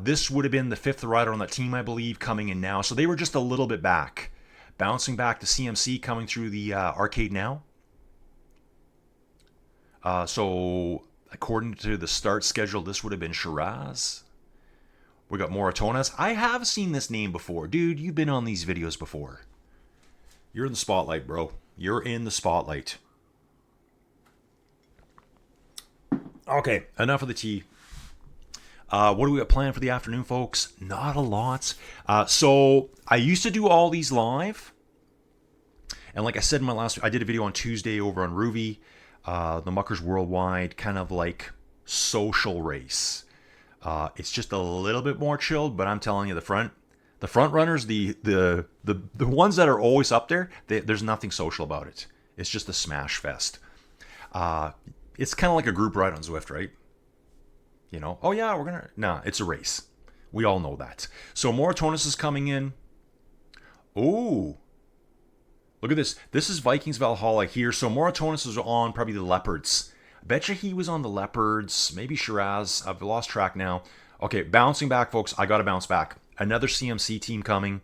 This would have been the 5th rider on that team, I believe, coming in now. So they were just a little bit back. Bouncing back to CMC coming through the arcade now. So according to the start schedule, this would have been Shiraz. We got Moratonas. I have seen this name before. Dude, you've been on these videos before. You're in the spotlight, bro. You're in the spotlight. Okay, enough of the tea. What do we got planned for the afternoon, folks? Not a lot. So I used to do all these live. And like I said in my last, I did a video on Tuesday over on Ruby, the Muckers Worldwide, kind of like social race. It's just a little bit more chilled, but I'm telling you, the front runners, the ones that are always up there, there's nothing social about it. It's just a smash fest. It's kind of like a group ride on Zwift, right? You know, oh yeah, nah, it's a race. We all know that. So Moratonis is coming in. Oh, look at this. This is Vikings Valhalla here. So Moratonis is on probably the Leopards. I bet you he was on the Leopards. Maybe Shiraz. I've lost track now. Okay, bouncing back, folks. I got to bounce back. Another CMC team coming.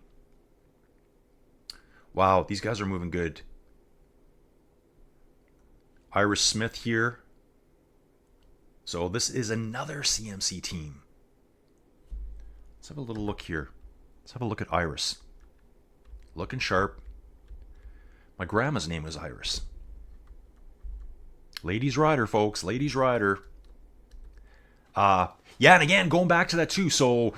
Wow, these guys are moving good. Iris Smith here. So this is another CMC team. Let's have a little look here. Let's have a look at Iris. Looking sharp. My grandma's name was Iris. Ladies rider, folks. Ladies rider. Yeah, and again, going back to that too. So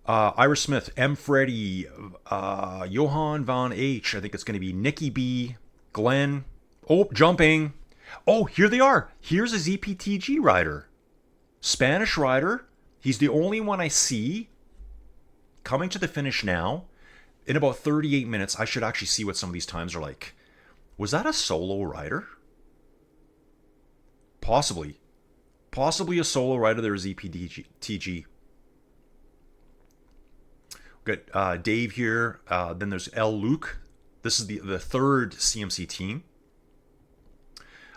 Iris Smith, M. Freddy, Johan Von H. I think it's going to be Nikki B. Glenn. Oh, jumping. Oh, here they are. Here's a ZPTG rider. Spanish rider. He's the only one I see coming to the finish now. In about 38 minutes, I should actually see what some of these times are like. Was that a solo rider? Possibly. Possibly a solo rider. There was ZPTG. We've got Dave here. Then there's L. Luke. This is the third CMC team.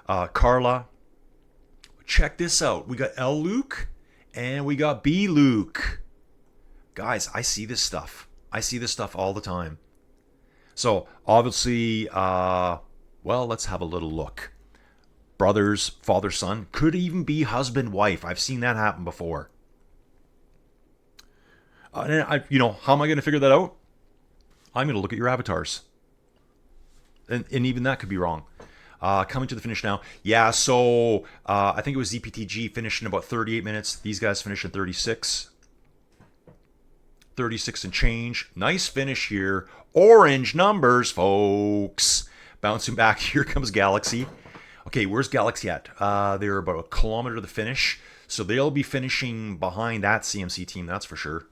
Carla. Check this out. We got L. Luke and we got B. Luke. Guys, I see this stuff. I see this stuff all the time. So, obviously, well, let's have a little look. Brothers, father, son. Could even be husband, wife. I've seen that happen before. How am I going to figure that out? I'm going to look at your avatars. And even that could be wrong. Coming to the finish now. Yeah, so I think it was ZPTG finished in about 38 minutes. These guys finished in 36. 36 and change. Nice finish here. Orange numbers, folks. Bouncing back. Here comes Galaxy. Okay, where's Galaxy at? They're about a kilometer to the finish. So they'll be finishing behind that CMC team, that's for sure.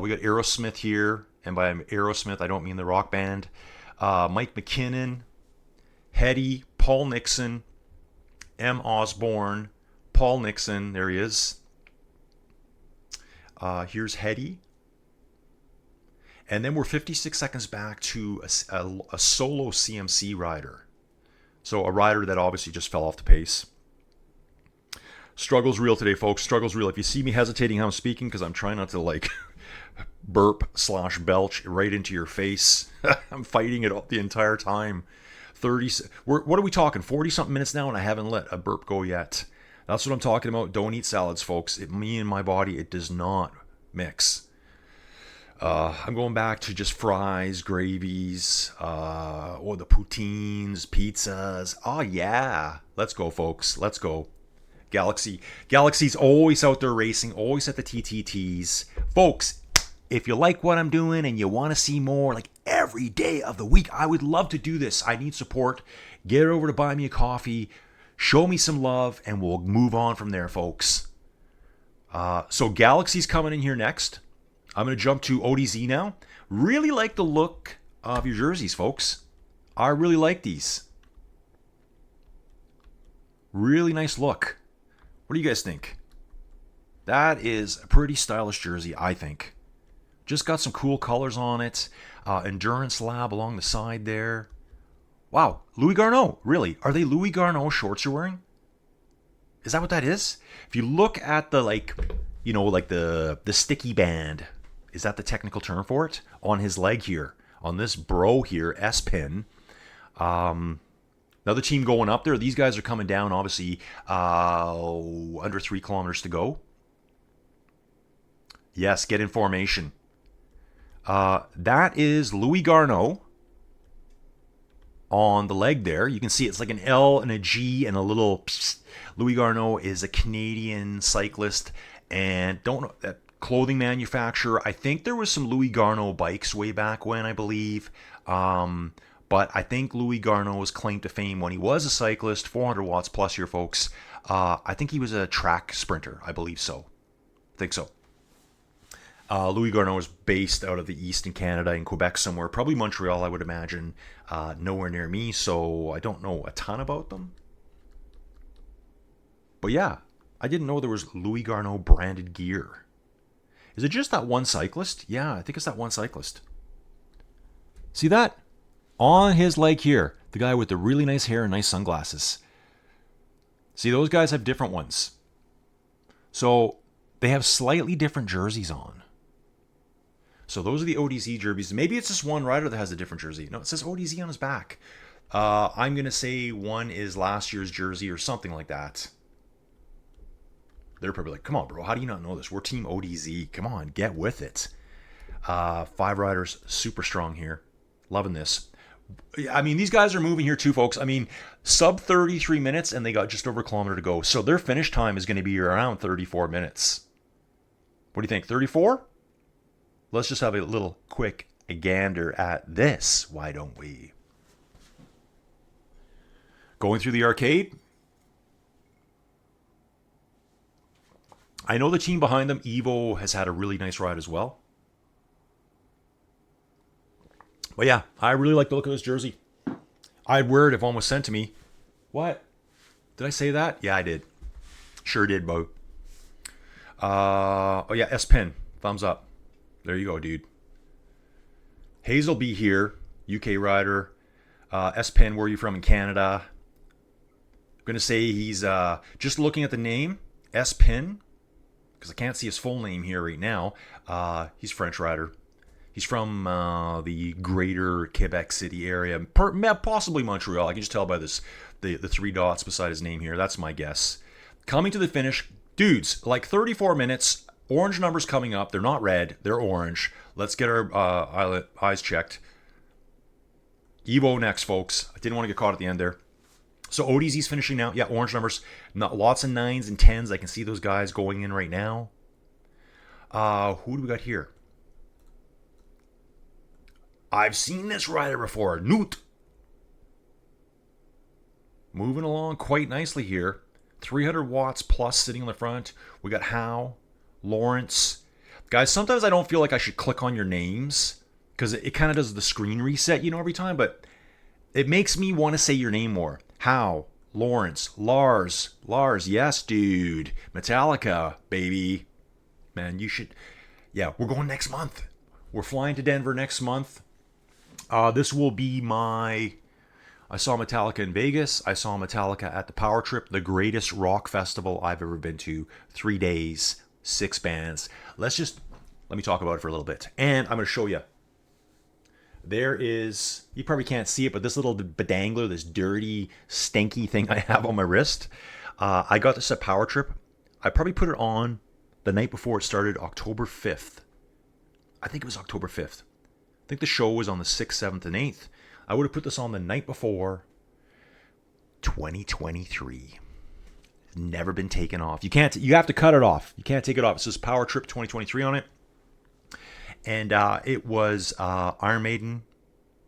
We got Aerosmith here, and by Aerosmith, I don't mean the rock band. Mike McKinnon, Hetty, Paul Nixon, M. Osborne, Paul Nixon, there he is. Here's Hetty. And then we're 56 seconds back to a solo CMC rider. So a rider that obviously just fell off the pace. Struggle's real today, folks. Struggle's real. If you see me hesitating how I'm speaking, because I'm trying not to like burp/belch right into your face. I'm fighting it the entire time. What are we talking? 40-something minutes now, and I haven't let a burp go yet. That's what I'm talking about. Don't eat salads, folks. Me and my body, it does not mix. I'm going back to just fries, gravies, the poutines, pizzas. Oh, yeah. Let's go, folks. Let's go. Galaxy's always out there racing, always at the TTTs. Folks, if you like what I'm doing and you want to see more, like every day of the week, I would love to do this. I need support. Get over to Buy Me a Coffee. Show me some love, and we'll move on from there, folks. So Galaxy's coming in here next. I'm going to jump to ODZ now. Really like the look of your jerseys, folks. I really like these. Really nice look. What do you guys think? That is a pretty stylish jersey, I think. Just got some cool colors on it. Endurance Lab along the side there. Wow, Louis Garneau. Really? Are they Louis Garneau shorts you're wearing? Is that what that is? If you look at the, the sticky band, is that the technical term for it? On his leg here. On this bro here, S-pin. Another team going up there. These guys are coming down, obviously, under 3 kilometers to go. Yes, get in formation. That is Louis Garneau on the leg there. You can see it's like an L and a G and a little psst. Louis Garneau is a Canadian cyclist and don't know that clothing manufacturer. I think there was some Louis Garneau bikes way back when, I believe. But I think Louis Garneau's claim to fame when he was a cyclist, 400 watts plus here, folks. I think he was a track sprinter. I believe so. I think so. Louis Garneau is based out of the East in Canada, in Quebec somewhere. Probably Montreal, I would imagine. Nowhere near me, so I don't know a ton about them. But yeah, I didn't know there was Louis Garneau branded gear. Is it just that one cyclist? Yeah, I think it's that one cyclist. See that? On his leg here, the guy with the really nice hair and nice sunglasses. See, those guys have different ones. So they have slightly different jerseys on. So those are the ODZ jerseys. Maybe it's just one rider that has a different jersey. No, it says ODZ on his back. I'm going to say one is last year's jersey or something like that. They're probably like, come on, bro. How do you not know this? We're Team ODZ. Come on, get with it. 5 riders, super strong here. Loving this. I mean, these guys are moving here too, folks. I mean, sub 33 minutes, and they got just over a kilometer to go. So their finish time is going to be around 34 minutes. What do you think, 34? Let's just have a little quick gander at this. Why don't we? Going through the arcade. I know the team behind them, Evo, has had a really nice ride as well. But yeah, I really like the look of this jersey. I'd wear it if one was sent to me. What? Did I say that? Yeah, I did. Sure did, Bo. Oh yeah, S-Pen. Thumbs up. There you go, dude. Hazelby here, UK rider. S-Pen, where are you from in Canada? I'm going to say he's, just looking at the name, S-Pen, because I can't see his full name here right now. He's a French rider. He's from the greater Quebec City area, possibly Montreal. I can just tell by this the 3 dots beside his name here. That's my guess. Coming to the finish, dudes, like 34 minutes. Orange numbers coming up. They're not red. They're orange. Let's get our eyes checked. Evo next, folks. I didn't want to get caught at the end there. So ODZ's finishing now. Yeah, orange numbers. Not lots of 9s and 10s. I can see those guys going in right now. Who do we got here? I've seen this rider before. Noot. Moving along quite nicely here. 300 watts plus sitting on the front. We got Howe, Lawrence. Guys, sometimes I don't feel like I should click on your names because it kind of does the screen reset, every time, but it makes me want to say your name more. How? Lawrence, Lars, yes, dude. Metallica, baby. Man, you should. Yeah, we're going next month. We're flying to Denver next month. This will be I saw Metallica in Vegas. I saw Metallica at the Power Trip, the greatest rock festival I've ever been to. 3 days, 6 bands. Let me talk about it for a little bit. And I'm going to show you. There is, you probably can't see it, but this little bedangler, this dirty, stinky thing I have on my wrist. I got this at Power Trip. I probably put it on the night before it started, October 5th. I think it was October 5th. I think the show was on the 6th, 7th, and 8th. I would have put this on the night before 2023. It's never been taken off. You have to cut it off. You can't take it off. It says Power Trip 2023 on it. And it was Iron Maiden,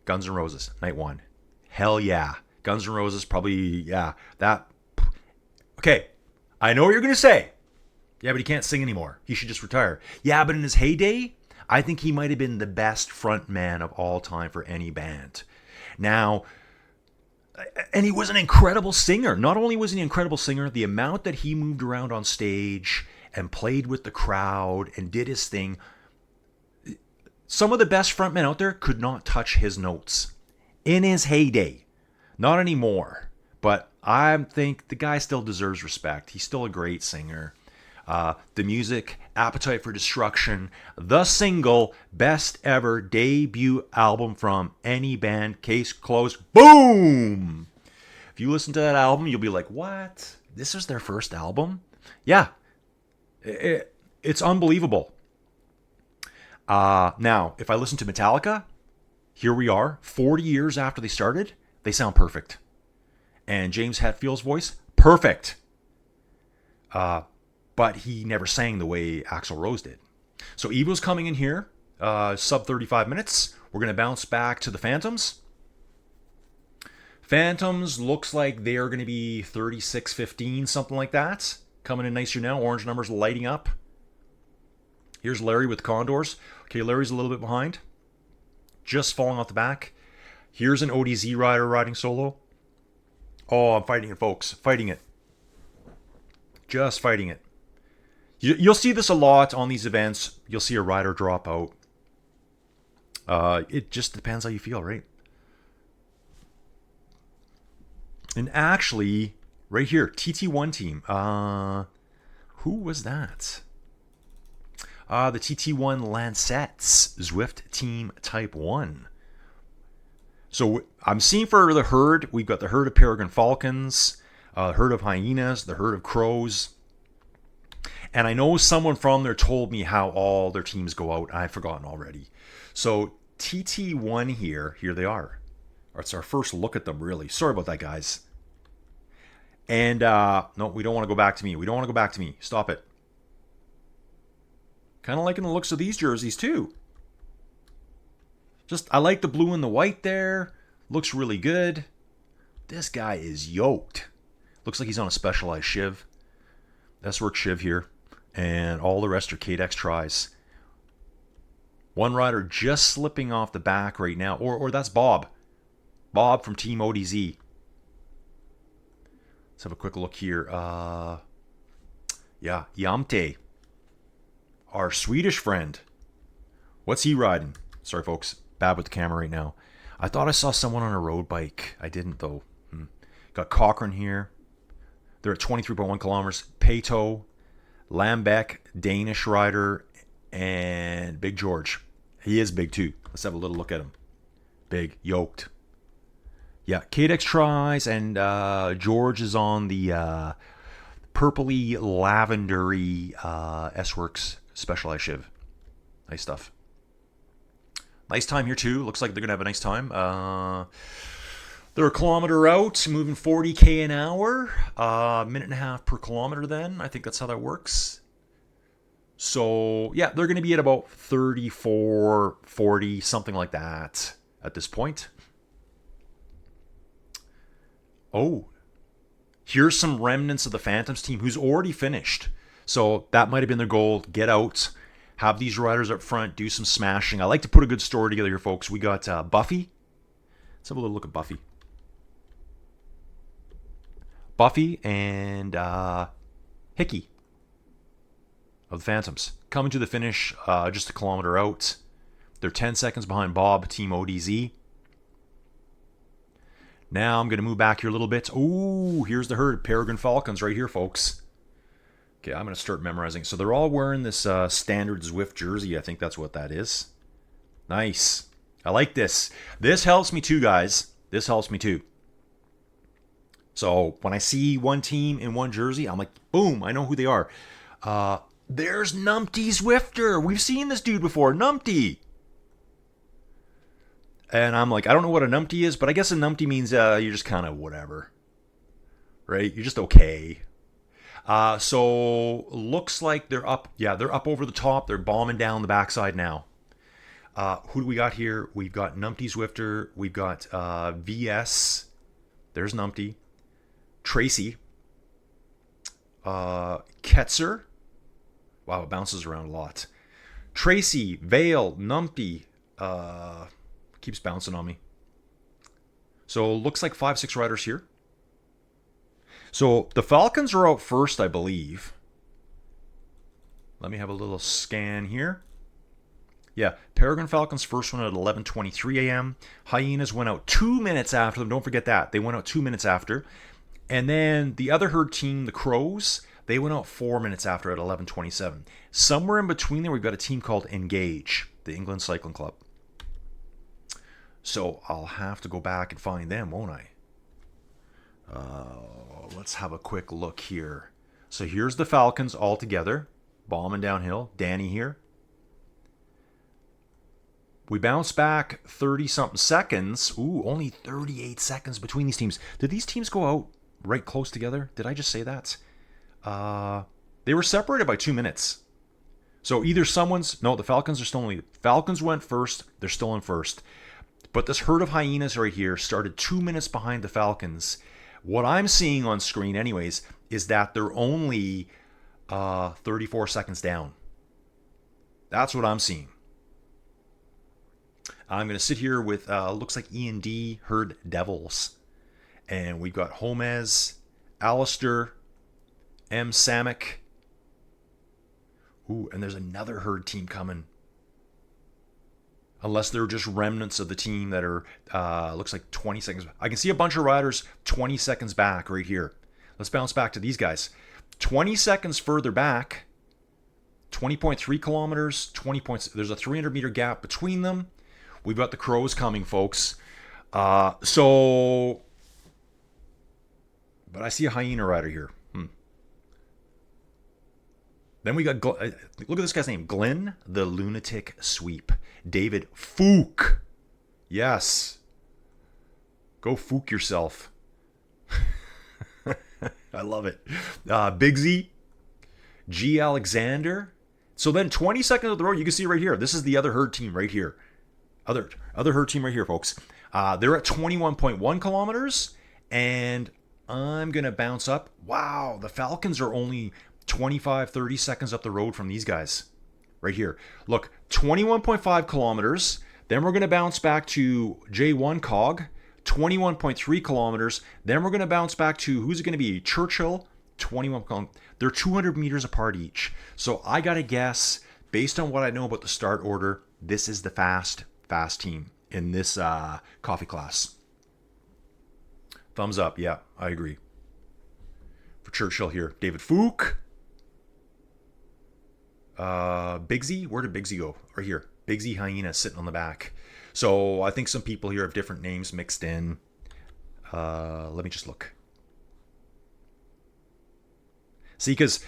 Guns N' Roses, night 1. Hell yeah. Guns N' Roses, probably, yeah. Okay, I know what you're going to say. Yeah, but he can't sing anymore. He should just retire. Yeah, but in his heyday, I think he might have been the best front man of all time for any band. Now, and he was an incredible singer. Not only was he an incredible singer, the amount that he moved around on stage and played with the crowd and did his thing. Some of the best frontmen out there could not touch his notes in his heyday. Not anymore. But I think the guy still deserves respect. He's still a great singer. The music, Appetite for Destruction, the single, best ever debut album from any band, case closed. Boom! If you listen to that album, you'll be like, what? This was their first album? Yeah. It's unbelievable. Now, if I listen to Metallica, here we are, 40 years after they started, they sound perfect. And James Hetfield's voice, perfect. But he never sang the way Axl Rose did. So Evo's coming in here, sub 35 minutes. We're going to bounce back to the Phantoms. Phantoms looks like they are going to be 36.15, something like that. Coming in nicer now. Orange numbers lighting up. Here's Larry with Condors. Okay, Larry's a little bit behind. Just falling off the back. Here's an ODZ rider riding solo. Oh, I'm fighting it, folks. Fighting it. Just fighting it. You'll see this a lot on these events. You'll see a rider drop out. It just depends how you feel, right? And actually, right here, TT1 team. Who was that? The TT1 Lancettes, Zwift Team Type 1. So I'm seeing for the herd, we've got the herd of Peregrine Falcons, the herd of Hyenas, the herd of Crows. And I know someone from there told me how all their teams go out. I've forgotten already. So TT1 here they are. It's our first look at them, really. Sorry about that, guys. And no, we don't want to go back to me. We don't want to go back to me. Stop it. Kind of liking the looks of these jerseys, too. I like the blue and the white there. Looks really good. This guy is yoked. Looks like he's on a Specialized Shiv. S-Work Shiv here. And all the rest are Tacx tries. One rider just slipping off the back right now. Or that's Bob. Bob from Team ODZ. Let's have a quick look here. Yeah, Yamte. Our Swedish friend. What's he riding? Sorry, folks. Bad with the camera right now. I thought I saw someone on a road bike. I didn't, though. Got Cochrane here. They're at 23.1 kilometers. Pato, Lambeck, Danish rider, and Big George. He is big, too. Let's have a little look at him. Big, yoked. Yeah, Tacx tries, and George is on the purpley, lavendery S-Works Specialized Shiv. Nice stuff. Nice time here, too. Looks like they're going to have a nice time. They're a kilometer out, moving 40k an hour. Minute and a half per kilometer then. I think that's how that works. So, yeah, they're going to be at about 34, 40, something like that at this point. Oh, here's some remnants of the Phantoms team who's already finished. So that might have been their goal. Get out. have these riders up front do some smashing. I like to put a good story together here, folks. We got Buffy. Let's have a little look at Buffy. Buffy and Hickey of the Phantoms coming to the finish just a kilometer out. They're 10 seconds behind Bob, Team ODZ. Now I'm going to move back here a little bit. Ooh, here's the herd. Peregrine Falcons right here, folks. Okay, I'm going to start memorizing. So they're all wearing this standard Zwift jersey. I think that's what that is. Nice. I like this. This helps me too, guys. This helps me too. So when I see one team in one jersey, I'm like, boom, I know who they are. There's Numpty Zwifter. We've seen this dude before. Numpty. And I'm like, I don't know what a numpty is, but I guess a numpty means you're just kind of whatever. Right? You're just okay. So looks like they're up. Yeah, they're up over the top. They're bombing down the backside now. Who do we got here? We've got Numpty Zwifter. We've got VS. There's Numpty. Tracy. Ketzer. Wow, it bounces around a lot. Tracy, Vale, Numpty. Keeps bouncing on me. So looks like 5-6 riders here. So the Falcons are out first, I believe. Let me have a little scan here. Yeah, Peregrine Falcons first one at 11:23 a.m. Hyenas went out 2 minutes after them. Don't forget that. They went out 2 minutes after. And then the other herd team, the Crows, they went out 4 minutes after at 11:27. Somewhere in between there, we've got a team called Engage, the England Cycling Club. So I'll have to go back and find them, won't I? Let's have a quick look here. So here's the Falcons all together, bombing downhill. Danny here. We bounce back 30-something seconds. Ooh, only 38 seconds between these teams. Did these teams go out right close together? Did I just say that? They were separated by 2 minutes. So either someone's... No, the Falcons are still in the lead. Falcons went first. They're still in first. But this herd of hyenas right here started 2 minutes behind the Falcons. What I'm seeing on screen anyways is that they're only 34 seconds down. That's what I'm seeing. I'm going to sit here with, looks like E&D Herd Devils. And we've got Homez, Alistair, M. Samek. Ooh, and there's another herd team coming. Unless they're just remnants of the team that are, looks like 20 seconds. I can see a bunch of riders 20 seconds back right here. Let's bounce back to these guys. 20 seconds further back, 20.3 kilometers, 20 points. There's a 300-meter gap between them. We've got the Crows coming, folks. But I see a hyena rider here. Then we got, look at this guy's name, Glenn the Lunatic Sweep. David Fook. Yes. Go Fook yourself. I love it. Bigsy. G. Alexander. So then 20 seconds of the road, you can see right here. This is the other herd team right here. Other herd team right here, folks. They're at 21.1 kilometers. And I'm going to bounce up. Wow, the Falcons are only 25, 30 seconds up the road from these guys. Right here. Look, 21.5 kilometers. Then we're going to bounce back to J1 Cog. 21.3 kilometers. Then we're going to bounce back to, who's it going to be? Churchill. 21 kilometers. They're 200 meters apart each. So I got to guess, based on what I know about the start order, this is the fast team in this coffee class. Thumbs up. Yeah, I agree. For Churchill here. David Fook. Bigsy. Where did Bigsy go? Right here. Bigsy Hyena sitting on the back. So I think some people here have different names mixed in. Let me just look. See, because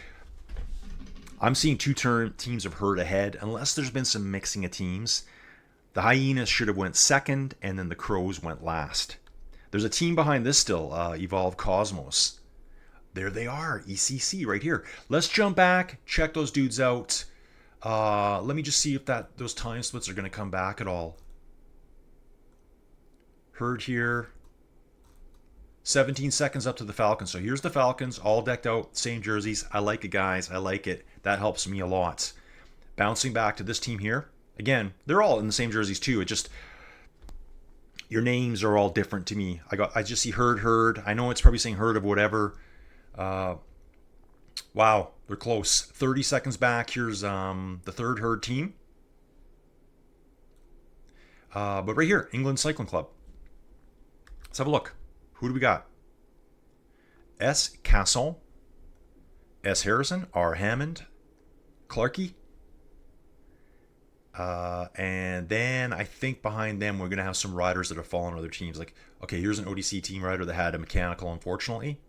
I'm seeing two teams of herd ahead. Unless there's been some mixing of teams. The Hyenas should have went second, and then the Crows went last. There's a team behind this still, Evolve Cosmos. There they are, ECC right here. Let's jump back, check those dudes out. Let me just see if those time splits are going to come back at all. Herd here. 17 seconds up to the Falcons. So here's the Falcons, all decked out, same jerseys. I like it, guys. I like it. That helps me a lot. Bouncing back to this team here. Again, they're all in the same jerseys too. It just, your names are all different to me. I just see Herd. I know it's probably saying Herd of whatever. Wow, they're close. 30 seconds back. Here's the third Herd team. But right here, England Cycling Club. Let's have a look. Who do we got? S. Casson, S. Harrison, R. Hammond, Clarkey. And then I think behind them we're going to have some riders that have fallen on other teams. Like, okay, here's an ODC team rider that had a mechanical, unfortunately.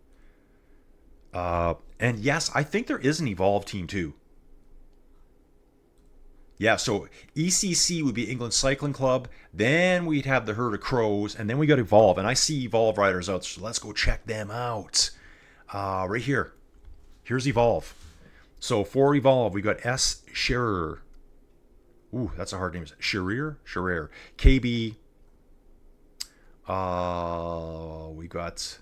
And yes, I think there is an Evolve team too. Yeah, so ECC would be England Cycling Club. Then we'd have the Herd of Crows, and then we got Evolve. And I see Evolve riders out, so let's go check them out. Right here. Here's Evolve. So for Evolve, we got S. Scherer. Ooh, that's a hard name. Scherer? KB. We got...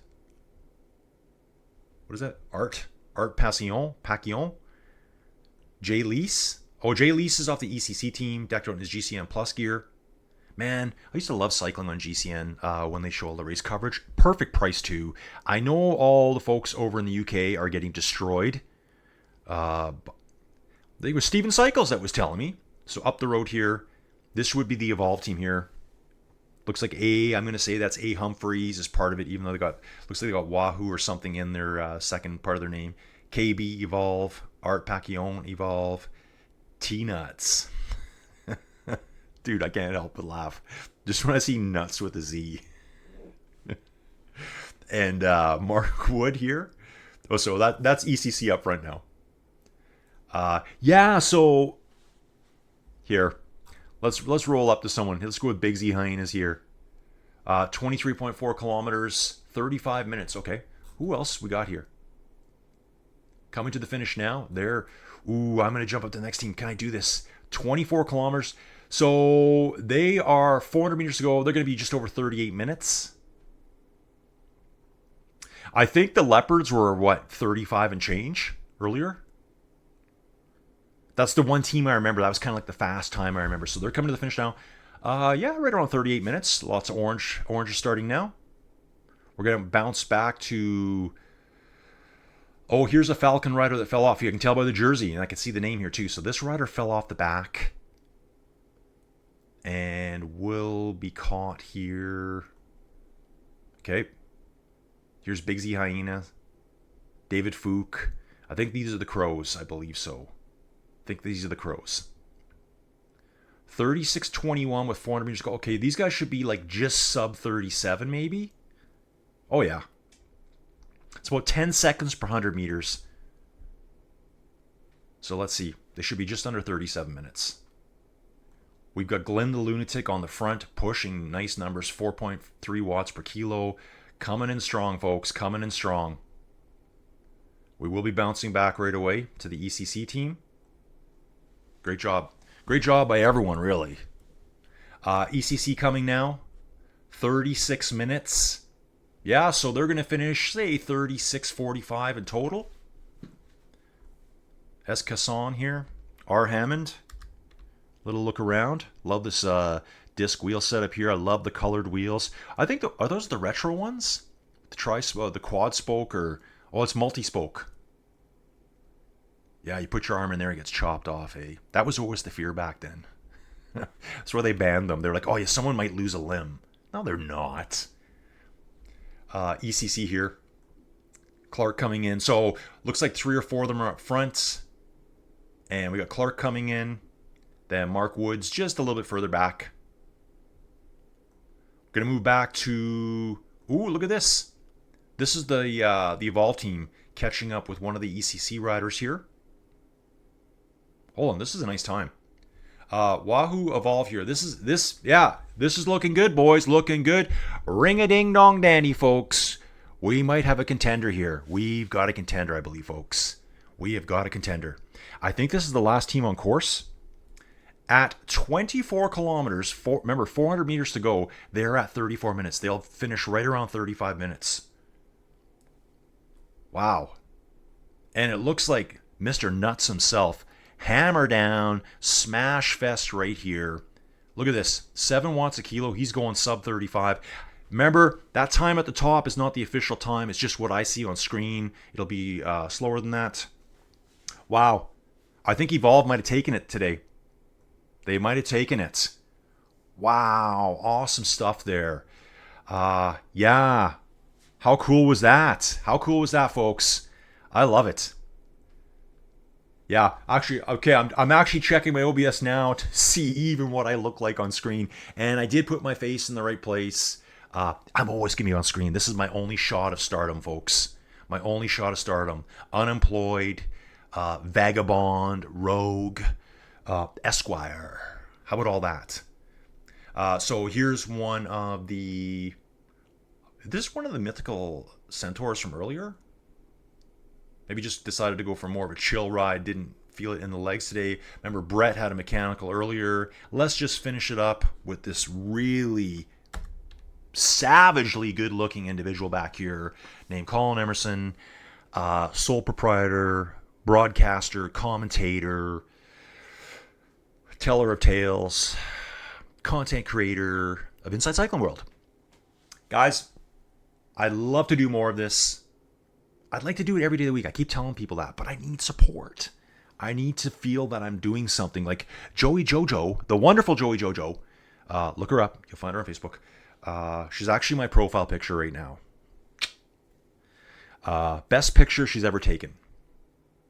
What is that? Art Passion. Jay Lease. Oh, Jay Lease is off the ECC team, decked out in his GCN Plus gear. Man, I used to love cycling on GCN when they show all the race coverage. Perfect price too. I know all the folks over in the UK are getting destroyed. It was Steven Cycles that was telling me. So up the road here, this would be the Evolve team here. Looks like I'm going to say that's A. Humphreys as part of it, even though looks like they got Wahoo or something in their second part of their name. KB Evolve, Art Passion Evolve, T-Nuts. Dude, I can't help but laugh. Just when I see nuts with a Z. And Mark Wood here. Oh, so that's ECC up front now. Yeah, so here. Let's roll up to someone. Let's go with Big Z Hyenas here. 23.4 kilometers, 35 minutes. Okay. Who else we got here? Coming to the finish now. Ooh, I'm going to jump up to the next team. Can I do this? 24 kilometers. So they are 400 meters to go. They're going to be just over 38 minutes. I think the Leopards were, 35 and change earlier? That's the one team I remember. That was kind of like the fast time I remember. So they're coming to the finish now. Yeah, right around 38 minutes. Lots of orange. Orange is starting now. We're going to bounce back to... Oh, here's a Falcon rider that fell off. You can tell by the jersey, and I can see the name here too. So this rider fell off the back and will be caught here. Okay. Here's Big Z Hyena. David Fook. I think these are the Crows. I believe so. I think these are the Crows. 36.21 with 400 meters to go. Okay, these guys should be like just sub 37 maybe. Oh, yeah. It's about 10 seconds per 100 meters. So let's see. They should be just under 37 minutes. We've got Glenn the Lunatic on the front, pushing nice numbers, 4.3 watts per kilo. Coming in strong, folks. Coming in strong. We will be bouncing back right away to the ECC team. Great job. Great job by everyone, really. ECC coming now. 36 minutes. Yeah, so they're going to finish, say, 36.45 in total. S. Casson here. R. Hammond. Little look around. Love this disc wheel setup here. I love the colored wheels. I think, are those the retro ones? The quad spoke or... Oh, it's multi-spoke. Yeah, you put your arm in there, it gets chopped off, eh? That was always the fear back then. That's where they banned them. They're like, oh yeah, someone might lose a limb. No, they're not. ECC here. Clark coming in. So, looks like 3 or 4 of them are up front. And we got Clark coming in. Then Mark Woods just a little bit further back. Gonna move back to... Ooh, look at this. This is the Evolve team catching up with one of the ECC riders here. Hold on, this is a nice time. Wahoo Evolve here. This is looking good, boys. Looking good. Ring-a-ding-dong dandy, folks. We might have a contender here. We've got a contender, I believe, folks. We have got a contender. I think this is the last team on course. At 24 kilometers, remember 400 meters to go, they're at 34 minutes. They'll finish right around 35 minutes. Wow. And it looks like Mr. Nuts himself hammer down, smash fest right here. Look at this, 7 watts a kilo. He's going sub 35. Remember, that time at the top is not the official time. It's just what I see on screen. It'll be slower than that. Wow. I think Evolve might have taken it today. They might have taken it. Wow. Awesome stuff there. Yeah. How cool was that? How cool was that, folks? I love it. Yeah, actually, okay, I'm actually checking my OBS now to see even what I look like on screen. And I did put my face in the right place. I'm always going to be on screen. This is my only shot of stardom, folks. My only shot of stardom. Unemployed, vagabond, rogue, esquire. How about all that? So here's one of the... This is one of the mythical centaurs from earlier. Maybe just decided to go for more of a chill ride. Didn't feel it in the legs today. Remember, Brett had a mechanical earlier. Let's just finish it up with this really savagely good-looking individual back here named Colin Emerson, sole proprietor, broadcaster, commentator, teller of tales, content creator of Inside Cycling World. Guys, I'd love to do more of this. I'd like to do it every day of the week. I keep telling people that, but I need support. I need to feel that I'm doing something. Like Joey Jojo, the wonderful Joey Jojo. Look her up. You'll find her on Facebook. She's actually my profile picture right now. Best picture she's ever taken.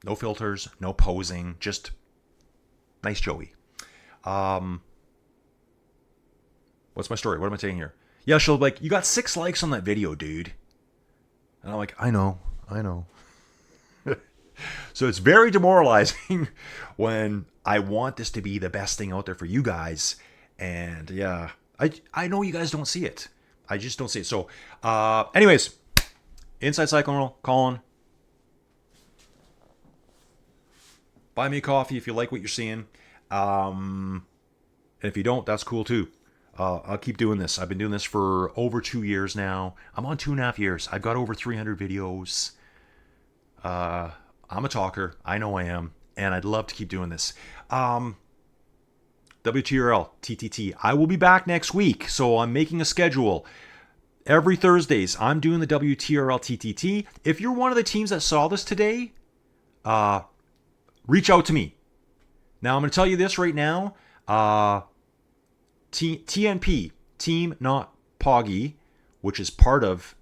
No filters, no posing, just nice Joey. What's my story? What am I saying here? Yeah, she'll be like, you got 6 likes on that video, dude. And I'm like, I know. So it's very demoralizing when I want this to be the best thing out there for you guys. And yeah, I know you guys don't see it. I just don't see it. So anyways, Inside Cycling World, Colin. Buy me a coffee if you like what you're seeing. And if you don't, that's cool too. I'll keep doing this. I've been doing this for over 2 years now. I'm on 2.5 years. I've got over 300 videos. I'm a talker. I know I am. And I'd love to keep doing this. WTRL TTT. I will be back next week. So I'm making a schedule. Every Thursdays, I'm doing the WTRL TTT. If you're one of the teams that saw this today, reach out to me. Now, I'm going to tell you this right now. TNP, Team Not Poggy, which is part of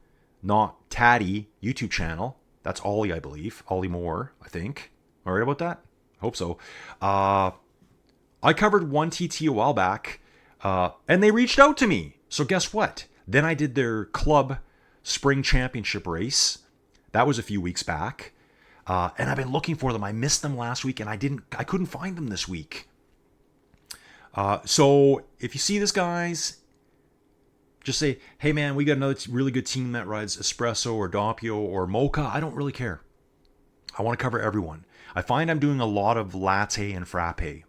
Not Tatty YouTube channel. That's Ollie, I believe. Ollie Moore, I think. All right about that? Hope so. I covered one TT a while back, and they reached out to me. So guess what? Then I did their club spring championship race. That was a few weeks back. And I've been looking for them. I missed them last week, and I couldn't find them this week. So if you see this, guys, just say, hey man, we got another really good team that rides Espresso or Doppio or Mocha. I don't really care. I want to cover everyone. I find I'm doing a lot of latte and frappe.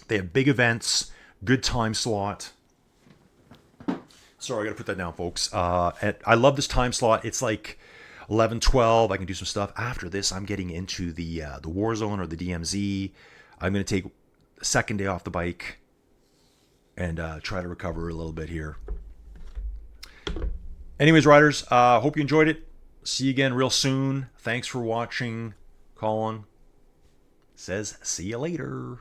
They have big events, good time slot. Sorry, I got to put that down, folks. I love this time slot. It's like 11, 12. I can do some stuff. After this, I'm getting into the Warzone or the DMZ. I'm going to take the second day off the bike and try to recover a little bit here. Anyways, riders, hope you enjoyed it. See you again real soon. Thanks for watching. Colin says, see you later.